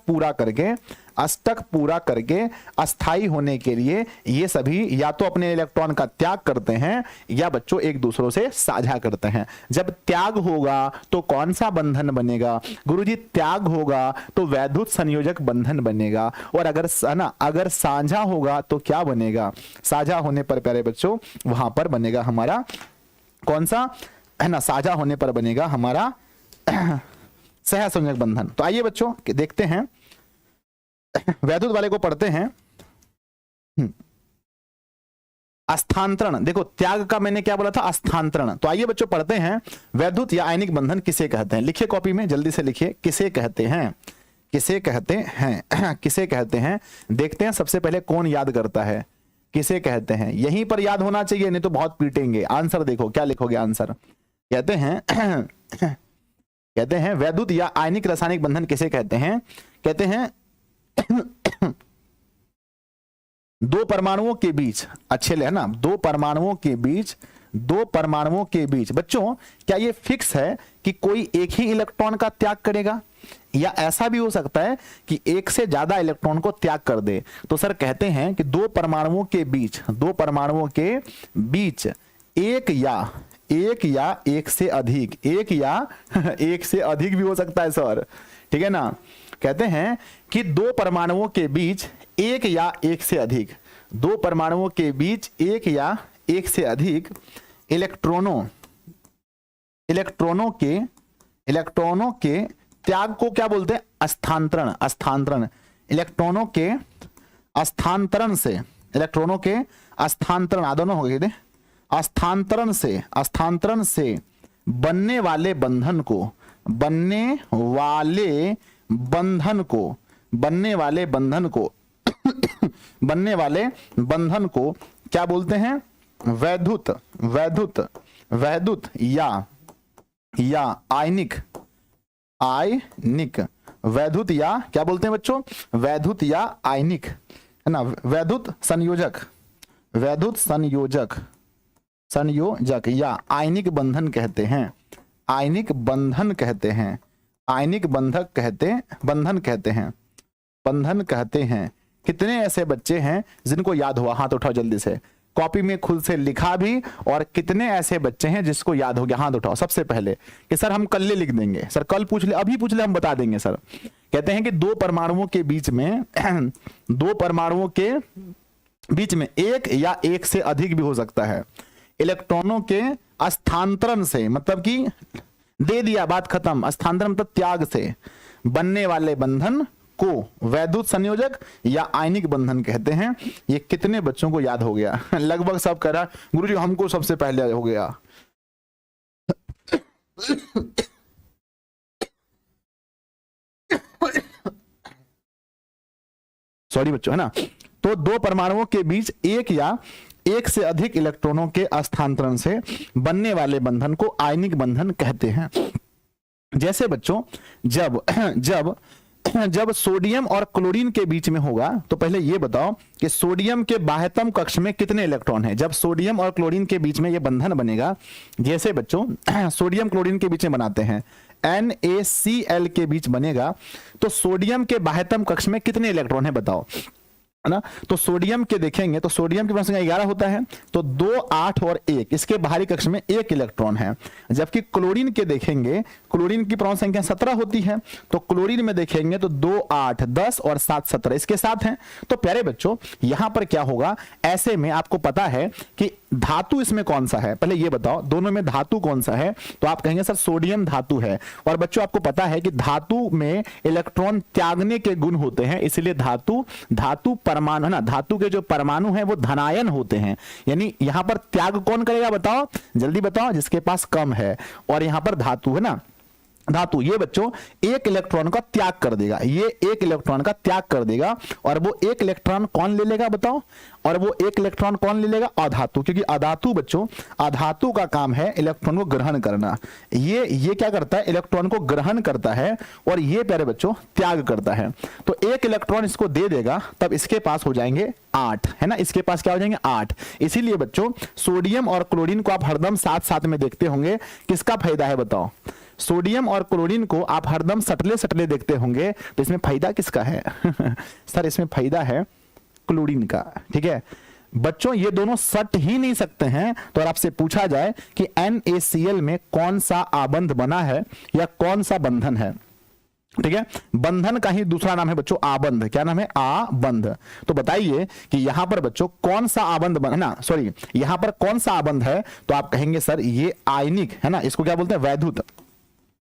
पूरा करके अस्थाई होने के लिए ये सभी या तो अपने इलेक्ट्रॉन का त्याग करते हैं या बच्चों एक दूसरों से साझा करते हैं। जब त्याग होगा तो कौन सा बंधन बनेगा गुरुजी? त्याग होगा तो वैद्युत संयोजक बंधन बनेगा। और अगर साझा होगा तो क्या बनेगा? साझा होने पर प्यारे बच्चों वहां पर बनेगा हमारा कौन सा, है ना, साझा होने पर बनेगा हमारा सहसंयोजक बंधन। तो आइए बच्चों देखते हैं, वैद्युत वाले को पढ़ते हैं। स्थानांतरण, देखो त्याग का मैंने क्या बोला था? स्थानांतरण। तो आइए बच्चों पढ़ते हैं वैद्युत या आयनिक बंधन किसे कहते हैं। लिखिए कॉपी में, जल्दी से लिखिए, किसे कहते हैं, किसे कहते हैं, किसे कहते हैं। देखते हैं सबसे पहले कौन याद करता है, किसे कहते हैं। यहीं पर याद होना चाहिए, नहीं तो बहुत पीटेंगे। आंसर देखो, क्या लिखोगे आंसर? कहते हैं वैद्युत या आयनिक रासायनिक बंधन किसे कहते हैं? कहते हैं दो परमाणुओं के बीच, अच्छे ले ना, दो परमाणुओं के बीच बच्चों क्या ये फिक्स है कि कोई एक ही इलेक्ट्रॉन का त्याग करेगा, या ऐसा भी हो सकता है कि एक से ज्यादा इलेक्ट्रॉन को त्याग कर दे? तो सर कहते हैं कि दो परमाणुओं के बीच एक या एक से अधिक, एक या एक से अधिक भी हो सकता है सर। ठीक है ना, कहते हैं कि दो परमाणुओं के बीच एक या एक से अधिक, दो परमाणुओं के बीच एक या एक से अधिक इलेक्ट्रॉनों के त्याग को क्या बोलते हैं? स्थानांतरण। इलेक्ट्रॉनों के स्थानांतरण दोनों हो गए, स्थानांतरण से बनने वाले बंधन को क्या बोलते हैं? वैद्युत वैद्युत या आयनिक, आयनिक, वैद्युत या क्या बोलते हैं बच्चों, वैद्युत या आयनिक, है ना, वैद्युत संयोजक, वैद्युत संयोजक, संयोजक या आयनिक बंधन कहते हैं, आयनिक बंधन कहते हैं, आयनिक बंधक कहते, बंधन कहते हैं, बंधन कहते हैं। कितने ऐसे बच्चे हैं जिनको याद हुआ, हाथ उठाओ जल्दी से, कॉपी में खुद से लिखा भी, और कितने ऐसे बच्चे हैं जिसको याद हो गया, हाथ उठाओ सबसे पहले कि सर हम कल लिख देंगे, सर कल पूछ ले, अभी पूछ ले, हम बता देंगे सर। कहते हैं कि दो परमाणुओं के बीच में दो परमाणुओं के बीच में एक या एक से अधिक भी हो सकता है, इलेक्ट्रॉनों के स्थानांतरण से, मतलब कि दे दिया, बात खत्म, स्थानांतरण मतलब त्याग से बनने वाले बंधन को वैद्युत संयोजक या आयनिक बंधन कहते हैं। ये कितने बच्चों को याद हो गया? लगभग सब कह रहा गुरुजी हमको सबसे पहले हो गया। सॉरी बच्चों, है ना। तो दो परमाणुओं के बीच एक या एक से अधिक इलेक्ट्रॉनों के स्थानांतरण से बनने वाले बंधन को आयनिक बंधन कहते हैं। जैसे बच्चों जब सोडियम और क्लोरीन के बीच में होगा, तो पहले ये बताओ कि सोडियम के बाह्यतम कक्ष में कितने इलेक्ट्रॉन हैं। जब सोडियम और क्लोरीन के बीच में ये बंधन बनेगा, जैसे बच्चों सोडियम क्लोरीन के बीच में बनाते हैं, NaCl के बीच बनेगा, तो सोडियम के बाह्यतम कक्ष में कितने इलेक्ट्रॉन है बताओ, है ना। तो सोडियम के देखेंगे तो सोडियम की परमाणु संख्या 11 होता है, तो 2, 8 और 1, इसके बाहरी कक्ष में 1 इलेक्ट्रॉन है। जबकि क्लोरीन के देखेंगे, क्लोरीन की परमाणु संख्या 17 होती है, तो क्लोरीन में देखेंगे तो 2, 8, 10 और 7, 17 इसके साथ हैं। तो प्यारे बच्चों यहां पर क्या होगा, ऐसे में आपको पता है कि धातु इसमें कौन सा है, पहले ये बताओ दोनों में धातु कौन सा है, तो आप कहेंगे सर सोडियम धातु है। और बच्चों आपको पता है कि धातु में इलेक्ट्रॉन त्यागने के गुण होते हैं, इसलिए धातु परमाणु, है ना, धातु के जो परमाणु हैं वो धनायन होते हैं, यानी यहां पर त्याग कौन करेगा बताओ, जल्दी बताओ, जिसके पास कम है। और यहां पर धातु, है ना, धातु ये बच्चों एक इलेक्ट्रॉन का त्याग कर देगा, ये एक इलेक्ट्रॉन का त्याग कर देगा, और वो एक इलेक्ट्रॉन कौन ले लेगा बताओ, और वो एक इलेक्ट्रॉन कौन ले लेगा, अधातु, क्योंकि अधातु बच्चों, अधातु का काम है इलेक्ट्रॉन को ग्रहण करना। ये क्या करता है, इलेक्ट्रॉन को ग्रहण करता है, और ये प्यारे बच्चों त्याग करता है। तो एक इलेक्ट्रॉन इसको दे देगा, तब इसके पास हो जाएंगे 8, है ना, इसके पास क्या हो जाएंगे 8। इसीलिए बच्चों सोडियम और क्लोरीन को आप हरदम साथ साथ में देखते होंगे, किसका फायदा है बताओ, सोडियम और क्लोरीन को आप हरदम सटले सटले देखते होंगे, तो इसमें फायदा किसका है सर इसमें फायदा है क्लोरीन का, ठीक है बच्चों। ये दोनों सट ही नहीं सकते हैं, तो अगर आपसे पूछा जाए कि NaCl में कौन सा आबंध बना है या कौन सा बंधन है, ठीक है, बंधन का ही दूसरा नाम है बच्चों आबंध। क्या नाम है, आबंध। तो बताइए कि यहां पर बच्चों कौन सा आबंध बना, सॉरी यहां पर कौन सा आबंध है, तो आप कहेंगे सर ये आयनिक, है ना, इसको क्या बोलते हैं वैद्युत,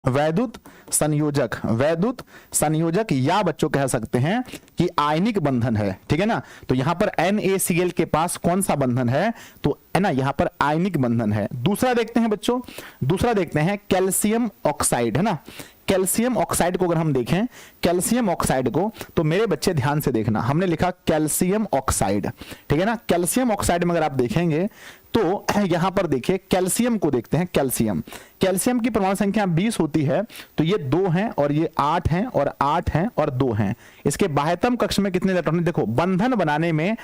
वैद्युत संयोजक, वैद्युत संयोजक, या बच्चों कह सकते हैं कि आयनिक बंधन है, ठीक है ना। तो यहां पर NaCl के पास कौन सा बंधन है, तो है ना यहां पर आयनिक बंधन है। दूसरा देखते हैं बच्चों, दूसरा देखते हैं कैल्शियम ऑक्साइड, है ना। कैल्शियम ऑक्साइड को अगर हम देखें, कैल्शियम ऑक्साइड को, तो मेरे बच्चे ध्यान से देखना, हमने लिखा कैल्शियम ऑक्साइड, ठीक है ना। कैल्शियम ऑक्साइड में अगर आप देखेंगे तो यहां पर देखिए कैल्शियम को देखते हैं, कैल्शियम, कैल्शियम की परमाणु संख्या 20 होती है, तो ये 2 हैं और ये 8 हैं और 8 हैं और 2 हैं। इसके बाह्यतम कक्ष में कितने इलेक्ट्रॉन है, देखो बंधन बनाने में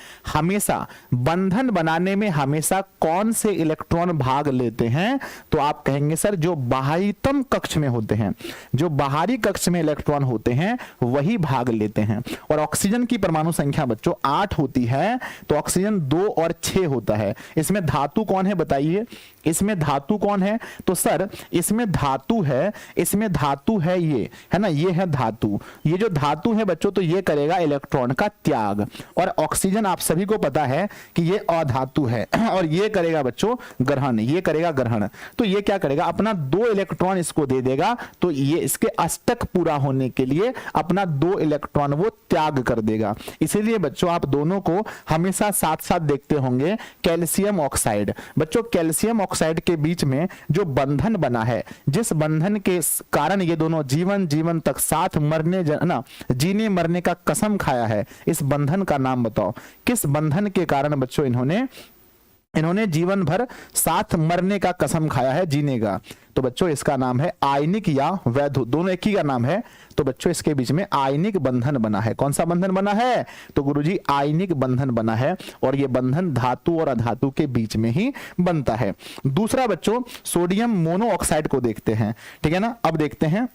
हमेशा कौन से इलेक्ट्रॉन भाग लेते हैं, तो आप कहेंगे सर जो बाह्यतम कक्ष में होते हैं, जो बाहरी कक्ष में इलेक्ट्रॉन होते हैं वही भाग लेते हैं। और ऑक्सीजन की परमाणु संख्या बच्चों 8 होती है, तो ऑक्सीजन 2 और 6 होता है। इसमें धातु कौन है बताइए, इसमें धातु कौन है, तो सर इसमें धातु है, इसमें धातु है ये, है ना, ये है धातु। ये जो धातु है बच्चों, तो ये करेगा इलेक्ट्रॉन का त्याग, और ऑक्सीजन आप सभी को पता है कि ये अधातु है, और ये करेगा बच्चों ग्रहण, ये करेगा ग्रहण। तो ये क्या करेगा, अपना 2 इलेक्ट्रॉन इसको दे देगा, तो ये इसके अष्टक पूरा होने के लिए अपना 2 इलेक्ट्रॉन वो त्याग कर देगा। इसीलिए बच्चों आप दोनों को हमेशा साथ साथ देखते होंगे। कैल्शियम ऑक्साइड, बच्चों कैल्शियम ऑक्साइड के बीच में जो बंधन बना है, जिस बंधन के कारण ये दोनों जीवन तक साथ मरने ना जीने मरने का कसम खाया है, इस बंधन का नाम बताओ, किस बंधन के कारण बच्चों इन्होंने इन्होंने जीवन भर साथ मरने का कसम खाया है जीने का। तो बच्चों इसका नाम है आयनिक या वैद्युत, दोनों एक ही का नाम है। तो बच्चों इसके बीच में आयनिक बंधन बना है। कौन सा बंधन बना है? तो गुरुजी आयनिक बंधन बना है, और ये बंधन धातु और अधातु के बीच में ही बनता है। दूसरा बच्चों सोडियम मोनोऑक्साइड को देखते हैं, ठीक है ना। अब देखते हैं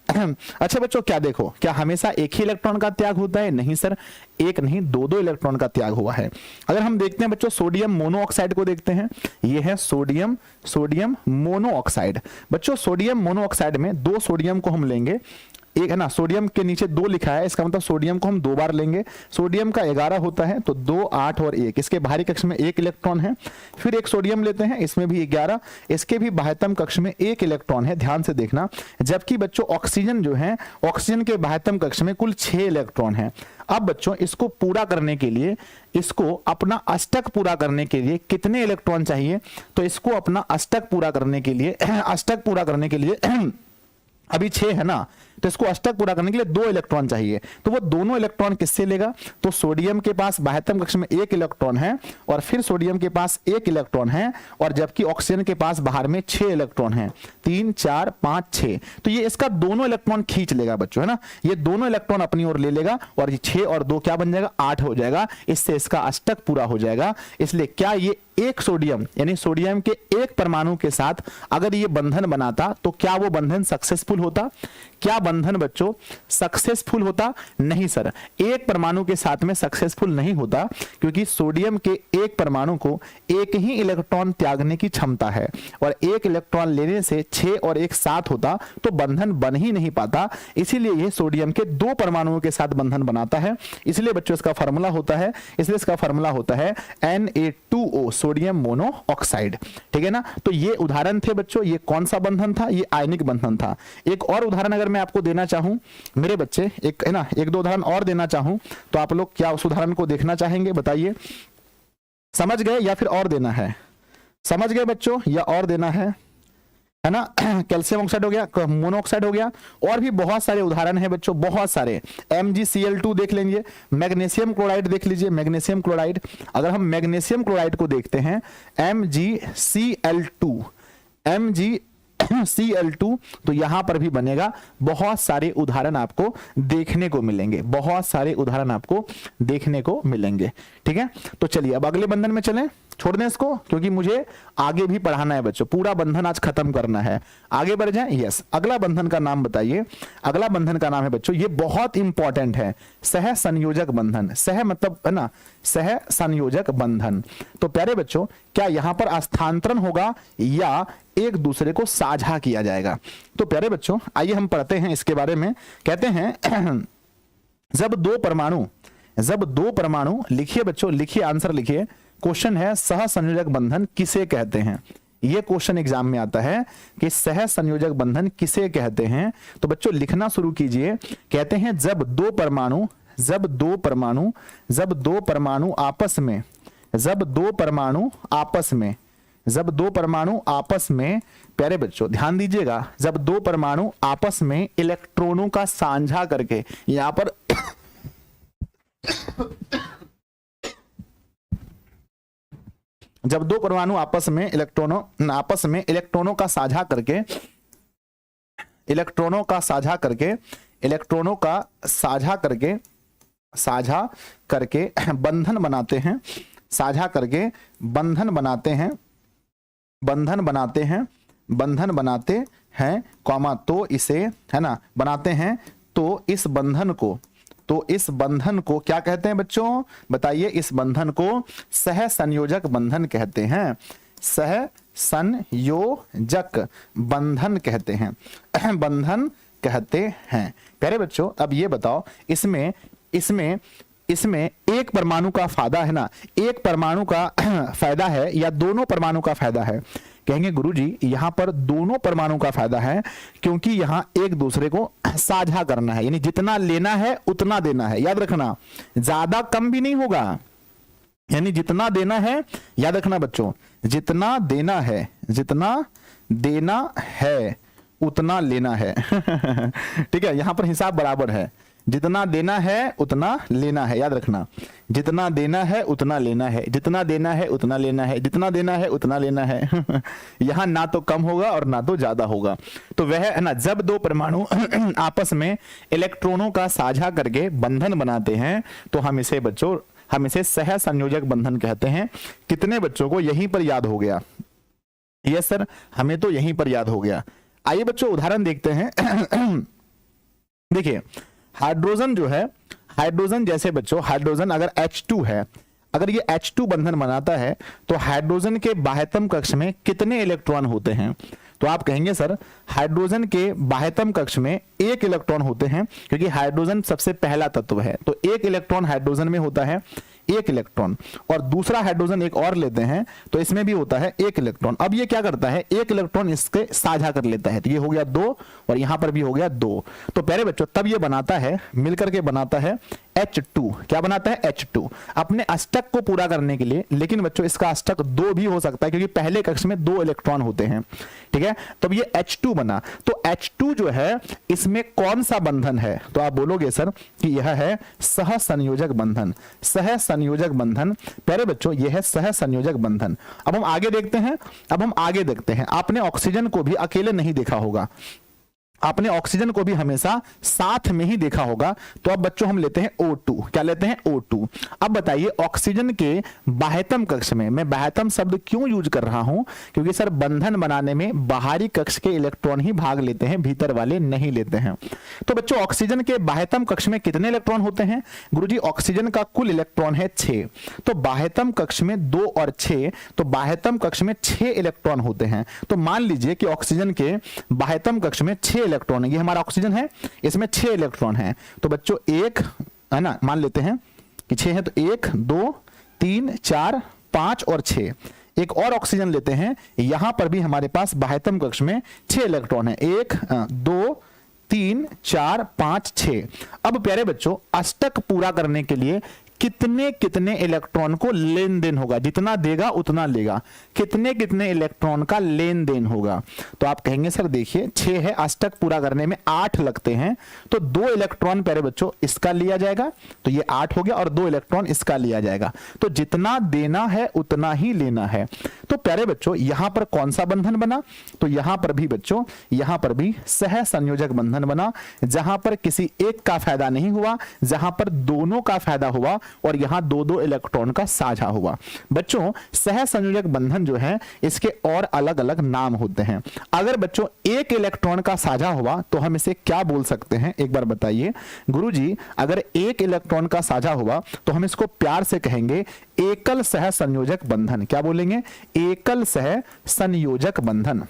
अच्छा बच्चों क्या देखो, क्या हमेशा एक ही इलेक्ट्रॉन का त्याग होता है? नहीं सर, एक नहीं दो इलेक्ट्रॉन का त्याग हुआ है। अगर हम देखते हैं बच्चों सोडियम मोनोऑक्साइड को देखते हैं, ये है सोडियम मोनोऑक्साइड। बच्चों सोडियम मोनोऑक्साइड में दो सोडियम को हम लेंगे, एक है ना, सोडियम के नीचे 2 लिखा है, इसका मतलब सोडियम को हम 2 बार लेंगे। सोडियम का 11 होता है, तो 2, 8 और 1, इसके बाहरी कक्ष में 1 इलेक्ट्रॉन है। फिर एक सोडियम लेते हैं, इसमें भी 11, इसके भी बाह्यतम कक्ष में 1 इलेक्ट्रॉन है, ध्यान से देखना। जबकि बच्चों ऑक्सीजन जो है, ऑक्सीजन के बाह्यतम कक्ष में कुल 6 इलेक्ट्रॉन है। अब बच्चों इसको पूरा करने के लिए, इसको अपना अष्टक पूरा करने के लिए कितने इलेक्ट्रॉन चाहिए? तो इसको अपना अष्टक पूरा करने के लिए अभी 6 है ना, तो इसको अष्टक पूरा करने के लिए 2 इलेक्ट्रॉन चाहिए। तो वो दोनों इलेक्ट्रॉन किससे लेगा? तो सोडियम के पास बाह्यतम कक्ष में 1 इलेक्ट्रॉन है, और फिर सोडियम के पास 1 इलेक्ट्रॉन है, और जबकि ऑक्सीजन के पास बाहर में 6 इलेक्ट्रॉन है, 3, 4, 5, 6। तो ये इसका दोनों इलेक्ट्रॉन खींच लेगा बच्चों, है ना। ये दोनों इलेक्ट्रॉन अपनी ओर ले लेगा, और ये 6 और 2 क्या बन जाएगा? 8 हो जाएगा। इससे इसका अष्टक पूरा हो जाएगा। इसलिए क्या ये एक सोडियम यानी सोडियम के एक परमाणु के साथ अगर ये बंधन बनाता, तो क्या वो बंधन सक्सेसफुल होता? क्या बंधन बच्चों सक्सेसफुल होता? नहीं सर, एक परमाणु के साथ में सक्सेसफुल नहीं होता, क्योंकि सोडियम के एक परमाणु को एक ही इलेक्ट्रॉन त्यागने की क्षमता है, और एक इलेक्ट्रॉन लेने से 6 और 1 7 होता, तो बंधन बन ही नहीं पाता। इसीलिए ये सोडियम के 2 परमाणुओं के साथ बंधन बनाता है। इसलिए बच्चों इसका फार्मूला होता है Na2O, सोडियम मोनोऑक्साइड, ठीक है ना। तो ये उदाहरण थे बच्चों, ये कौन सा बंधन था? ये आयनिक बंधन था। एक और उदाहरण अगर मैं आपको देना चाहूं मेरे बच्चे, एक है ना, 1-2 उदाहरण और देना चाहूं, तो आप लोग क्या उस उदाहरण को देखना चाहेंगे? बताइए, समझ गए या फिर और देना है? समझ गए बच्चों या और देना है ना। कैल्शियम ऑक्साइड हो गया, मोनोऑक्साइड हो गया, और भी बहुत सारे उदाहरण हैं बच्चों, बहुत सारे। MgCl2 देख लेंगे, मैग्नीशियम क्लोराइड देख लीजिए, मैग्नीशियम क्लोराइड। अगर हम मैग्नीशियम क्लोराइड को देखते हैं, MgCl2, तो यहां पर भी बनेगा। बहुत सारे उदाहरण आपको देखने को मिलेंगे, ठीक है। तो चलिए अब अगले बंधन में चलें, छोड़ दें इसको, क्योंकि मुझे आगे भी पढ़ाना है बच्चों, पूरा बंधन आज खत्म करना है। आगे बढ़ जाएं। यस, अगला बंधन का नाम बताइए। अगला बंधन का नाम है बच्चों, ये बहुत इंपॉर्टेंट है, सह संयोजक बंधन। सह मतलब है ना, सह संयोजक बंधन। तो प्यारे बच्चों, क्या यहां पर स्थानांतरण होगा या एक दूसरे को साझा किया जाएगा? तो प्यारे बच्चों आइए हम पढ़ते हैं इसके बारे में। कहते हैं जब दो परमाणु लिखिए बच्चों, लिखिए, आंसर लिखिए। क्वेश्चन है सह संयोजक बंधन किसे कहते हैं? ये क्वेश्चन एग्जाम में आता है कि सह संयोजक बंधन किसे कहते हैं। तो बच्चों लिखना शुरू कीजिए। कहते हैं जब दो परमाणु आपस में, प्यारे बच्चों ध्यान दीजिएगा, जब 2 परमाणु आपस में इलेक्ट्रॉनों का साझा करके, यहां पर जब 2 परमाणु आपस में इलेक्ट्रॉनों का साझा करके बंधन बनाते हैं, कॉमा, तो इसे है ना बनाते हैं, तो इस बंधन को क्या कहते हैं बच्चों? बताइए, इस बंधन को सह संयोजक बंधन कहते हैं। सह संयोजक बंधन कहते हैं, प्यारे बच्चों अब ये बताओ, इसमें एक परमाणु का फायदा है ना, एक परमाणु का फायदा है या दोनों परमाणु का फायदा है? कहेंगे गुरुजी यहां पर दोनों परमाणु का फायदा है, क्योंकि यहां एक दूसरे को साझा करना है, यानी जितना लेना है उतना देना है। याद रखना, ज्यादा कम भी नहीं होगा, यानी जितना देना है, याद रखना बच्चों, जितना देना है उतना लेना है। ठीक है, यहां पर हिसाब बराबर है, जितना देना है उतना लेना है, याद रखना, जितना देना है उतना लेना है, जितना देना है उतना लेना है, जितना देना है उतना लेना है। यहां ना तो कम होगा और ना तो ज्यादा होगा। तो वह है ना, जब दो परमाणु आपस में इलेक्ट्रॉनों का साझा करके बंधन बनाते हैं तो हम इसे बच्चों, हम इसे सह संयोजक बंधन कहते हैं। कितने बच्चों को यहीं पर याद हो गया? यस सर, हमें तो यहीं पर याद हो गया। आइए बच्चों उदाहरण देखते हैं। देखिए हाइड्रोजन जो है, हाइड्रोजन जैसे बच्चों, हाइड्रोजन अगर H2 है, अगर ये H2 बंधन बनाता है तो हाइड्रोजन के बाह्यतम कक्ष में कितने इलेक्ट्रॉन होते हैं? तो आप कहेंगे सर हाइड्रोजन के बाह्यतम कक्ष में एक इलेक्ट्रॉन होते हैं, क्योंकि हाइड्रोजन सबसे पहला तत्व है। तो एक इलेक्ट्रॉन हाइड्रोजन में होता है, एक इलेक्ट्रॉन, और दूसरा हाइड्रोजन एक और लेते हैं तो इसमें भी होता है एक इलेक्ट्रॉन। अब ये क्या करता है, एक इलेक्ट्रॉन इसके साझा कर लेता है, तो ये हो गया 2 और यहां पर भी हो गया 2। तो प्यारे बच्चों तब ये बनाता है, मिलकर के बनाता है H2। क्या बनाता है? H2, अपने अष्टक को पूरा करने के लिए। लेकिन बच्चों इसका अष्टक 2 भी हो सकता है, क्योंकि पहले कक्ष में 2 इलेक्ट्रॉन होते हैं, ठीक है। तब ये H2 बना। तो H2 जो है इसमें कौन सा बंधन है? तो आप बोलोगे सर कि यह है सह संयोजक बंधन। सह संयोजक बंधन प्यारे बच्चों यह है सह संयोजक बंधन। अब हम आगे देखते हैं, अब हम आगे देखते हैं। आपने ऑक्सीजन को भी अकेले नहीं देखा होगा, आपने ऑक्सीजन को भी हमेशा साथ में ही देखा होगा। तो अब बच्चों हम लेते हैं O2। क्या लेते हैं? O2। अब बताइए ऑक्सीजन के बाह्यतम कक्ष में, मैं बाह्यतम शब्द क्यों यूज कर रहा हूं? क्योंकि सर बंधन बनाने में बाहरी कक्ष के इलेक्ट्रॉन ही भाग लेते हैं, भीतर वाले नहीं लेते हैं। तो बच्चों ऑक्सीजन के बाह्यतम कक्ष में कितने इलेक्ट्रॉन होते हैं? गुरुजी ऑक्सीजन का कुल इलेक्ट्रॉन है 6, तो बाह्यतम कक्ष में 2 और 6, तो बाह्यतम कक्ष में 6 इलेक्ट्रॉन होते हैं। तो मान लीजिए कि ऑक्सीजन के बाह्यतम कक्ष में 6 इलेक्ट्रॉन है, ये हमारा ऑक्सीजन है, इसमें 6 इलेक्ट्रॉन है। तो बच्चों एक है ना, मान लेते हैं कि 6 है, तो 1 2 3 4 5 और 6। एक और ऑक्सीजन लेते हैं, यहां पर भी हमारे पास बाह्यतम कक्ष में 6 इलेक्ट्रॉन है, 1 2 3 4 5 6। अब प्यारे बच्चों अष्टक पूरा करने के लिए कितने कितने इलेक्ट्रॉन को लेन देन होगा? जितना देगा उतना लेगा। कितने कितने इलेक्ट्रॉन का लेन देन होगा? तो आप कहेंगे सर देखिए 6 है, अष्टक पूरा करने में 8 लगते हैं, तो 2 इलेक्ट्रॉन प्यारे बच्चों इसका लिया जाएगा, तो ये 8 हो गया, और 2 इलेक्ट्रॉन इसका लिया जाएगा। तो जितना देना है उतना ही लेना है। तो प्यारे बच्चों यहां पर कौन सा बंधन बना? तो यहां पर भी बच्चों, यहां पर भी सह संयोजक बंधन बना, जहां पर किसी एक का फायदा नहीं हुआ, जहां पर दोनों का फायदा हुआ, और यहां 2-2 इलेक्ट्रॉन का साझा हुआ। बच्चों सह संयोजक बंधन जो है इसके और अलग अलग नाम होते हैं। अगर बच्चों एक इलेक्ट्रॉन का साझा हुआ तो हम इसे क्या बोल सकते हैं? एक बार बताइए गुरुजी। अगर एक इलेक्ट्रॉन का साझा हुआ तो हम इसको प्यार से कहेंगे एकल सह संयोजक बंधन। क्या बोलेंगे? एकल सह संयोजक बंधन।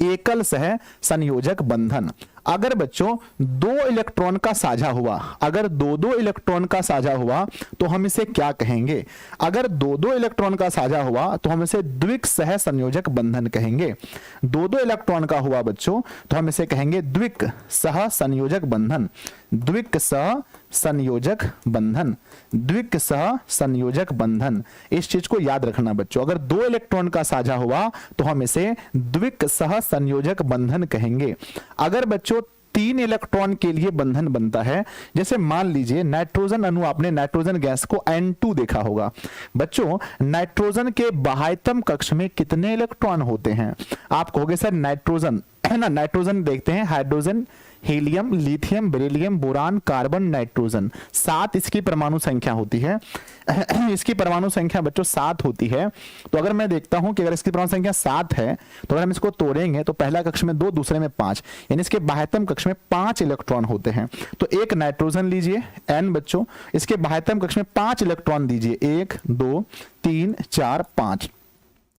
एकल सह संयोजक बंधन। अगर बच्चों 2 इलेक्ट्रॉन का साझा हुआ, अगर 2-2 इलेक्ट्रॉन का साझा हुआ तो हम इसे क्या कहेंगे? अगर 2-2 इलेक्ट्रॉन का साझा हुआ तो हम इसे द्विक सह संयोजक बंधन कहेंगे। 2-2 इलेक्ट्रॉन का हुआ बच्चों तो हम इसे कहेंगे द्विक सह संयोजक बंधन। द्विक सह संयोजक बंधन, द्विक सह संयोजक बंधन। इस चीज को याद रखना बच्चों, अगर 2 इलेक्ट्रॉन का साझा हुआ तो हम इसे द्विक सह संयोजक बंधन कहेंगे। अगर बच्चों 3 इलेक्ट्रॉन के लिए बंधन बनता है, जैसे मान लीजिए नाइट्रोजन अणु, आपने नाइट्रोजन गैस को N2 देखा होगा। बच्चों नाइट्रोजन के बाह्यतम कक्ष में कितने इलेक्ट्रॉन होते हैं? आप कहोगे सर नाइट्रोजन है ना, नाइट्रोजन देखते हैं hydrogen, helium, lithium, beryllium, boron, carbon, nitrogen. 7 इसकी परमाणु संख्या होती है। इसकी परमाणु संख्या बच्चों 7 होती है। तो अगर मैं देखता हूं कि अगर इसकी परमाणु संख्या 7 है तो अगर हम इसको तोड़ेंगे तो पहला कक्ष में 2, दूसरे में 5, यानी इसके बाह्यतम कक्ष में 5 इलेक्ट्रॉन होते हैं। तो एक नाइट्रोजन लीजिए N बच्चों, इसके बाह्यतम कक्ष में 5 इलेक्ट्रॉन दीजिए, 1 2 3 4 5।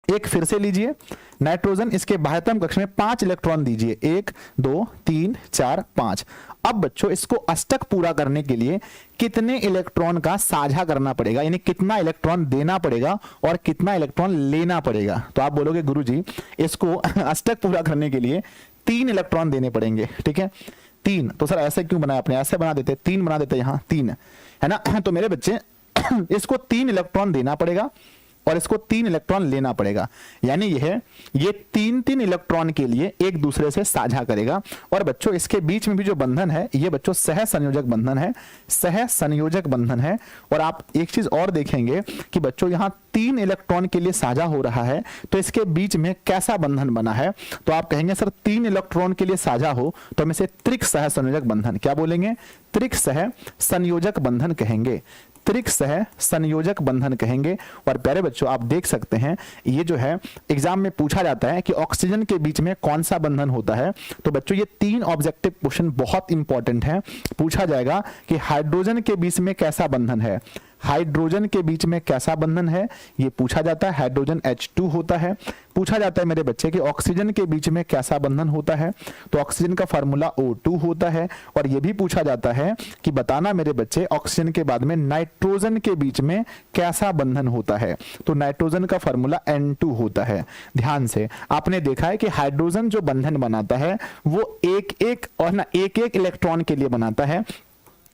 एक फिर से लीजिए नाइट्रोजन, इसके बाह्यतम कक्ष में 5 इलेक्ट्रॉन दीजिए, 1 2 3 4 5। अब बच्चों इसको अष्टक पूरा करने के लिए कितने इलेक्ट्रॉन का साझा करना पड़ेगा, यानी कितना इलेक्ट्रॉन देना पड़ेगा और कितना इलेक्ट्रॉन लेना पड़ेगा? तो आप बोलोगे गुरुजी इसको अष्टक पूरा करने के लिए 3 इलेक्ट्रॉन देने पड़ेंगे, ठीक है 3। तो सर ऐसे क्यों बनाया आपने? ऐसे बना देते, 3 बना देते, यहां 3 है ना। तो मेरे बच्चे इसको 3 इलेक्ट्रॉन देना पड़ेगा और इसको 3 इलेक्ट्रॉन लेना पड़ेगा। यानी ये 3 इलेक्ट्रॉन के लिए एक दूसरे से साझा करेगा। और बच्चों इसके बीच में भी जो बंधन है ये बच्चों सह संयोजक बंधन है, सह संयोजक बंधन है। और आप एक चीज और देखेंगे कि बच्चों यहां 3 इलेक्ट्रॉन के लिए साझा हो रहा है, तो इसके बीच में कैसा बंधन बना है? तो आप कहेंगे सर 3 इलेक्ट्रॉन के लिए साझा हो तो हम इसे त्रिक सह संयोजक बंधन, क्या बोलेंगे? त्रिक सह संयोजक बंधन कहेंगे, त्रिक सह संयोजक बंधन कहेंगे। और प्यारे बच्चों आप देख सकते हैं ये जो है एग्जाम में पूछा जाता है कि ऑक्सीजन के बीच में कौन सा बंधन होता है। तो बच्चों ये 3 ऑब्जेक्टिव क्वेश्चन बहुत इंपॉर्टेंट है। पूछा जाएगा कि हाइड्रोजन के बीच में कैसा बंधन है, हाइड्रोजन के बीच में कैसा बंधन है, ये पूछा जाता है। हाइड्रोजन H2 होता है। पूछा जाता है मेरे बच्चे कि ऑक्सीजन के बीच में कैसा बंधन होता है, तो ऑक्सीजन का फार्मूला O2 होता है। और ये भी पूछा जाता है कि बताना मेरे बच्चे ऑक्सीजन के बाद में नाइट्रोजन के बीच में कैसा बंधन होता है, तो नाइट्रोजन का फार्मूला N2 होता है। ध्यान से आपने देखा है कि हाइड्रोजन जो बंधन बनाता है वो एक एक इलेक्ट्रॉन के लिए बनाता है,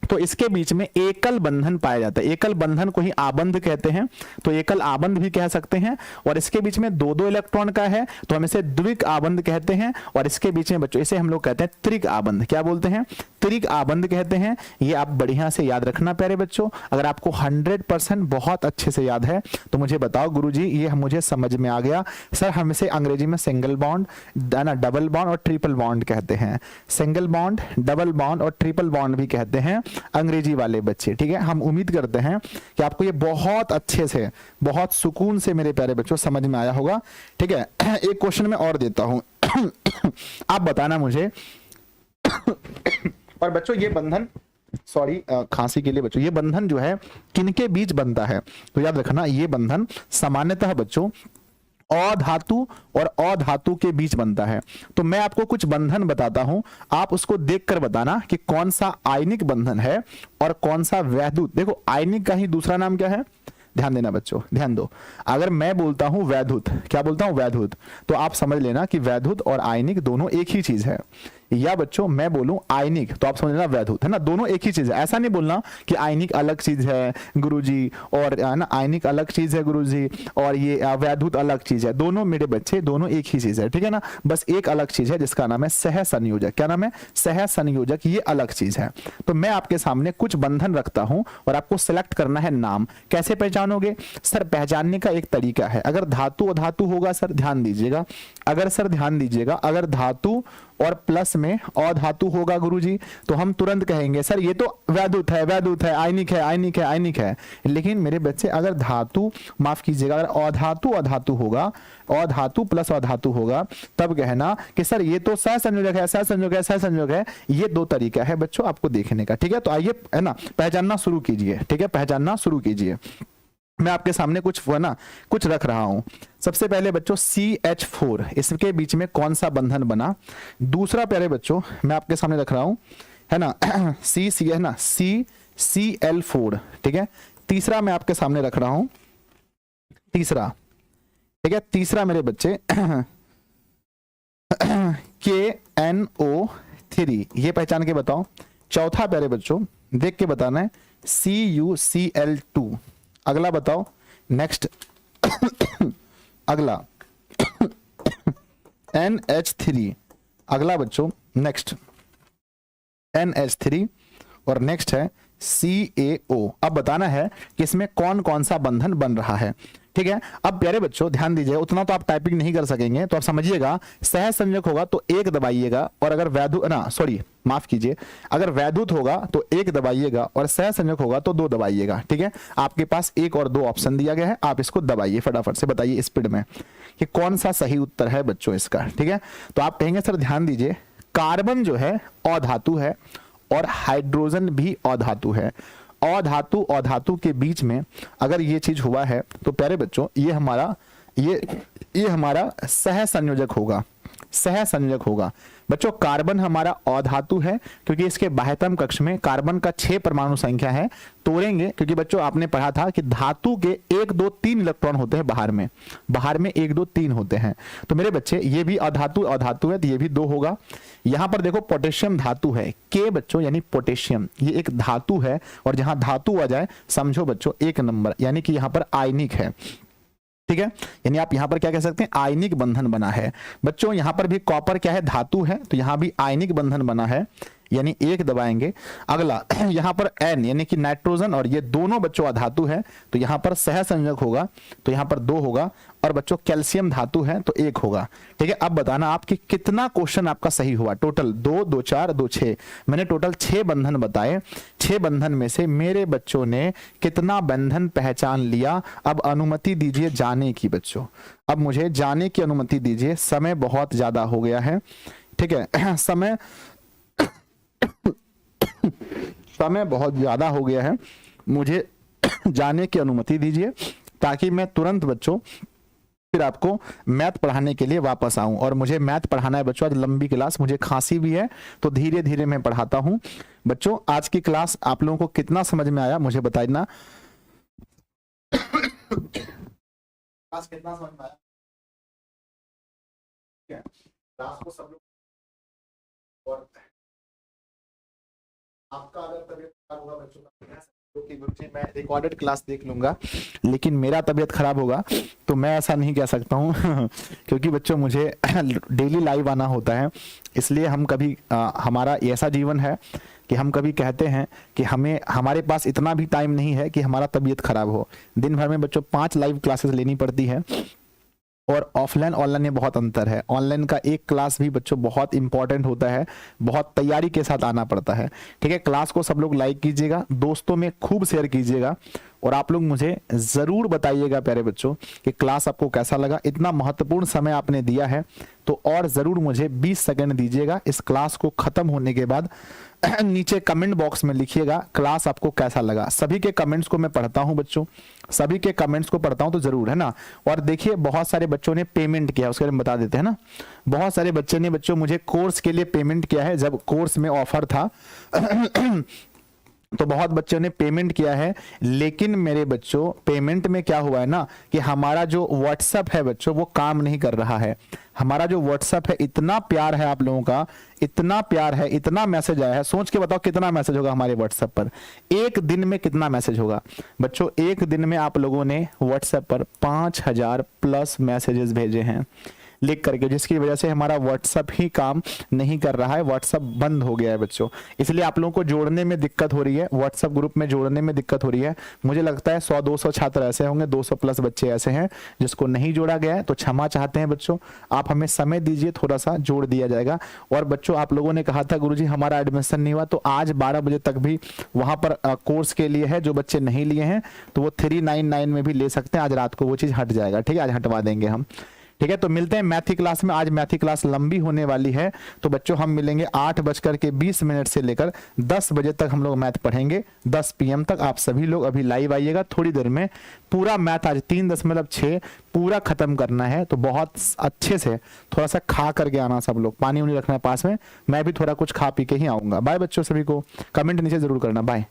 तो इसके बीच में एकल बंधन पाया जाता है। एकल बंधन को ही आबंध कहते हैं, तो एकल आबंध भी कह सकते हैं। और इसके बीच में 2-2 इलेक्ट्रॉन का है तो हम इसे द्विक आबंध कहते हैं। और इसके बीच में बच्चों इसे हम लोग कहते हैं त्रिक आबंध, क्या बोलते हैं? त्रिक आबंध कहते हैं। ये आप बढ़िया से याद रखना प्यारे बच्चों। अगर आपको 100% बहुत अच्छे से याद है तो मुझे बताओ गुरुजी ये मुझे समझ में आ गया। सर हम इसे अंग्रेजी में सिंगल बॉन्ड, डबल बॉन्ड और ट्रिपल बॉन्ड कहते हैं। सिंगल बॉन्ड, डबल बॉन्ड और ट्रिपल बॉन्ड भी कहते हैं अंग्रेजी वाले बच्चे, ठीक है। हम उम्मीद करते हैं कि आपको ये बहुत अच्छे से, बहुत सुकून से मेरे प्यारे बच्चों समझ में आया होगा, ठीक है। एक क्वेश्चन मैं और देता हूं आप बताना मुझे। और बच्चों ये बंधन, सॉरी खांसी के लिए बच्चों, ये बंधन जो है किनके बीच बनता है? तो याद रखना ये बंधन सामान्यतः बच्चों अधातु और अधातु के बीच बनता है। तो मैं आपको कुछ बंधन बताता हूं, आप उसको देखकर बताना कि कौन सा आयनिक बंधन है और कौन सा वैद्युत। देखो आयनिक का ही दूसरा नाम क्या है? ध्यान देना बच्चों, ध्यान दो। अगर मैं बोलता हूं वैद्युत, क्या बोलता हूं? वैद्युत, तो आप समझ लेना कि वैद्युत और आयनिक दोनों एक ही चीज है। या बच्चों मैं बोलूं आयनिक तो आप समझ लेना वैद्युत, है ना, दोनों एक ही चीज है। ऐसा नहीं बोलना कि आयनिक अलग चीज है गुरुजी और ना आयनिक अलग चीज है गुरुजी और ये वैद्युत अलग चीज है। दोनों मेरे बच्चे दोनों एक ही चीज है, ठीक है ना। बस एक अलग चीज है जिसका नाम है सह संयोजक। क्या नाम है? सह संयोजक, ये अलग चीज है। तो मैं आपके सामने कुछ बंधन रखता हूं और आपको सिलेक्ट करना है नाम। कैसे पहचानोगे? सर पहचानने का एक तरीका है, अगर धातु अधातु होगा सर ध्यान दीजिएगा, अगर सर ध्यान दीजिएगा अगर धातु और प्लस में अधातु होगा गुरुजी तो हम तुरंत कहेंगे सर ये तो वैद्युत है, वैद्युत है, आयनिक है, आयनिक है, आयनिक है। लेकिन मेरे बच्चे अगर धातु, माफ कीजिएगा, अगर अधातु अधातु होगा, अधातु प्लस अधातु होगा, तब कहना कि सर ये तो सहसंयोजक है, सहसंयोजक है, सहसंयोजक है। ये 2 तरीका है बच्चों आपको देखने का, ठीक है। तो आइए है ना पहचानना शुरू कीजिए, ठीक है, पहचानना शुरू कीजिए। मैं आपके सामने कुछ रख रहा हूं। सबसे पहले बच्चों CH4, इसके बीच में कौन सा बंधन बना? दूसरा प्यारे बच्चों मैं आपके सामने रख रहा हूं, है ना C है ना CCl4, ठीक है। तीसरा मैं आपके सामने रख रहा हूं, तीसरा, ठीक है, तीसरा मेरे बच्चे KNO3, ये पहचान के बताओ। चौथा प्यारे बच्चों देख के बताना है CuCl2। अगला बताओ, नेक्स्ट अगला NH3। अगला बच्चों नेक्स्ट NH3 और नेक्स्ट है CaO। अब बताना है कि इसमें कौन कौन सा बंधन बन रहा है, ठीक है। अब प्यारे बच्चों ध्यान दीजिए, उतना तो आप टाइपिंग नहीं कर सकेंगे तो आप समझिएगा, सह संयोजक होगा तो 1 दबाइएगा और अगर वैद्युत ना सॉरी माफ कीजिए, अगर वैद्युत होगा तो 1 दबाइएगा और सह संयोजक होगा तो 2 दबाइएगा, ठीक है। आपके पास 1 और 2 ऑप्शन दिया गया है, आप इसको दबाइए, फटाफट से बताइए स्पीड में कि कौन सा सही उत्तर है बच्चों इसका, ठीक है। तो आप कहेंगे सर ध्यान दीजिए, कार्बन जो है अधातु है और हाइड्रोजन भी अधातु है। अधातु अधातु के बीच में अगर ये चीज हुआ है तो प्यारे बच्चों ये हमारा सह संयोजक होगा, सह संयोजक होगा। बच्चों कार्बन हमारा अधातु है क्योंकि इसके बाह्यतम कक्ष में कार्बन का 6 परमाणु संख्या है। तोड़ेंगे क्योंकि बच्चों आपने पढ़ा था कि धातु के 1 2 3 इलेक्ट्रॉन होते हैं बाहर में 1 2 3 होते हैं। तो मेरे बच्चे ये भी अधातु है तो ये भी 2 होगा। यहां पर देखो पोटेशियम धातु है, के बच्चों यानी पोटेशियम, ये एक धातु है और जहां धातु आ जाए समझो बच्चों 1 नंबर, यानी कि यहां पर आयनिक है। ठीक है, यानी आप यहां पर क्या कह सकते हैं, आयनिक बंधन बना है। बच्चों यहां पर भी कॉपर क्या है, धातु है, तो यहां भी आयनिक बंधन बना है, यानी 1 दबाएंगे। अगला यहां पर N यानी कि नाइट्रोजन, और ये दोनों बच्चों अधातु है, तो यहां पर सहसंयोजक होगा, तो यहां पर 2 होगा। और बच्चों कैल्शियम धातु है तो 1 होगा। ठीक है, अब बताना आपकी कितना क्वेश्चन आपका सही हुआ। टोटल 2 2 4 2 6, मैंने टोटल 6 बंधन बताए। 6 बंधन में से मेरे बच्चों ने कितना बंधन पहचान लिया। अब अनुमति दीजिए जाने की बच्चों, अब मुझे जाने की अनुमति दीजिए, समय बहुत ज्यादा हो गया है। ठीक है समय बहुत ज्यादा हो गया है, मुझे जाने की अनुमति दीजिए ताकि मैं तुरंत बच्चों फिर आपको मैथ पढ़ाने के लिए वापस आऊं। और मुझे मैथ पढ़ाना है बच्चों, आज लंबी क्लास, मुझे खांसी भी है तो धीरे धीरे मैं पढ़ाता हूं। बच्चों आज की क्लास आप लोगों को कितना समझ में आया मुझे बताइए। क्लास कितना समझ में आया? क्लास को सब लोग, और आपका अगर तबीयत खराब होगा बच्चों का, कि गुरुजी मैं रिकॉर्डेड क्लास देख लूंगा, लेकिन मेरा तबीयत खराब होगा तो मैं ऐसा नहीं कह सकता हूं क्योंकि बच्चों मुझे डेली लाइव आना होता है, इसलिए हम कभी हमारा ऐसा जीवन है कि हम कभी कहते हैं कि हमारे पास इतना भी टाइम नहीं है कि हमारा तबीयत खराब हो। दिन भर में बच्चों 5 लाइव क्लासेस लेनी पड़ती है, और ऑफलाइन ऑनलाइन में बहुत अंतर है। ऑनलाइन का एक क्लास भी बच्चों बहुत इंपॉर्टेंट होता है, बहुत तैयारी के साथ आना पड़ता है। ठीक है, क्लास को सब लोग लाइक कीजिएगा, दोस्तों में खूब शेयर कीजिएगा, और आप लोग मुझे जरूर बताइएगा प्यारे बच्चों कि क्लास आपको कैसा लगा। इतना महत्वपूर्ण समय आपने दिया है तो और जरूर मुझे 20 सेकंड दीजिएगा। इस क्लास को खत्म होने के बाद नीचे कमेंट बॉक्स में लिखिएगा क्लास आपको कैसा लगा। सभी के कमेंट्स को मैं पढ़ता हूं बच्चों, सभी के कमेंट्स को पढ़ता हूं तो जरूर, है ना। और देखिए बहुत सारे बच्चों ने पेमेंट किया, उसके बारे में बता देते हैं ना। बहुत सारे बच्चे ने बच्चों मुझे कोर्स के लिए पेमेंट किया है, जब कोर्स में ऑफर था तो बहुत बच्चों ने पेमेंट किया है। लेकिन मेरे बच्चों पेमेंट में क्या हुआ है ना कि हमारा जो व्हाट्सएप है बच्चों वो काम नहीं कर रहा है। हमारा जो व्हाट्सएप है, इतना प्यार है आप लोगों का, इतना प्यार है, इतना मैसेज आया है। सोच के बताओ कितना मैसेज होगा हमारे व्हाट्सएप पर, एक दिन में कितना मैसेज होगा बच्चों। एक दिन में आप लोगों ने व्हाट्सएप पर 5000 प्लस मैसेजेस भेजे हैं लिख करके, जिसकी वजह से हमारा व्हाट्सएप ही काम नहीं कर रहा है, व्हाट्सएप बंद हो गया है बच्चों। इसलिए आप लोगों को जोड़ने में दिक्कत हो रही है, व्हाट्सएप ग्रुप में जोड़ने में दिक्कत हो रही है। मुझे लगता है 100-200 छात्र ऐसे होंगे, 200 प्लस बच्चे ऐसे हैं जिसको नहीं जोड़ा गया है, तो क्षमा चाहते हैं बच्चों। आप हमें समय दीजिए, थोड़ा सा जोड़ दिया जाएगा। और बच्चों आप लोगों ने कहा था गुरुजी हमारा एडमिशन नहीं हुआ, तो आज 12 बजे तक भी वहां पर कोर्स के लिए है। जो बच्चे नहीं लिए हैं तो वो 399 में भी ले सकते हैं, आज रात को वो चीज हट जाएगा। ठीक है, आज हटवा देंगे हम। ठीक है, तो मिलते हैं मैथी क्लास में। आज मैथी क्लास लंबी होने वाली है, तो बच्चों हम मिलेंगे 8:20 से लेकर 10 बजे तक हम लोग मैथ पढ़ेंगे। 10 PM तक आप सभी लोग अभी लाइव आइएगा। थोड़ी देर में पूरा मैथ आज 3.6 पूरा खत्म करना है, तो बहुत अच्छे से थोड़ा सा खा करके आना सब लोग, पानी उनी रखना है पास में। मैं भी थोड़ा कुछ खा पी के ही आऊंगा। बाय बच्चों, सभी को कमेंट नीचे जरूर करना। बाय।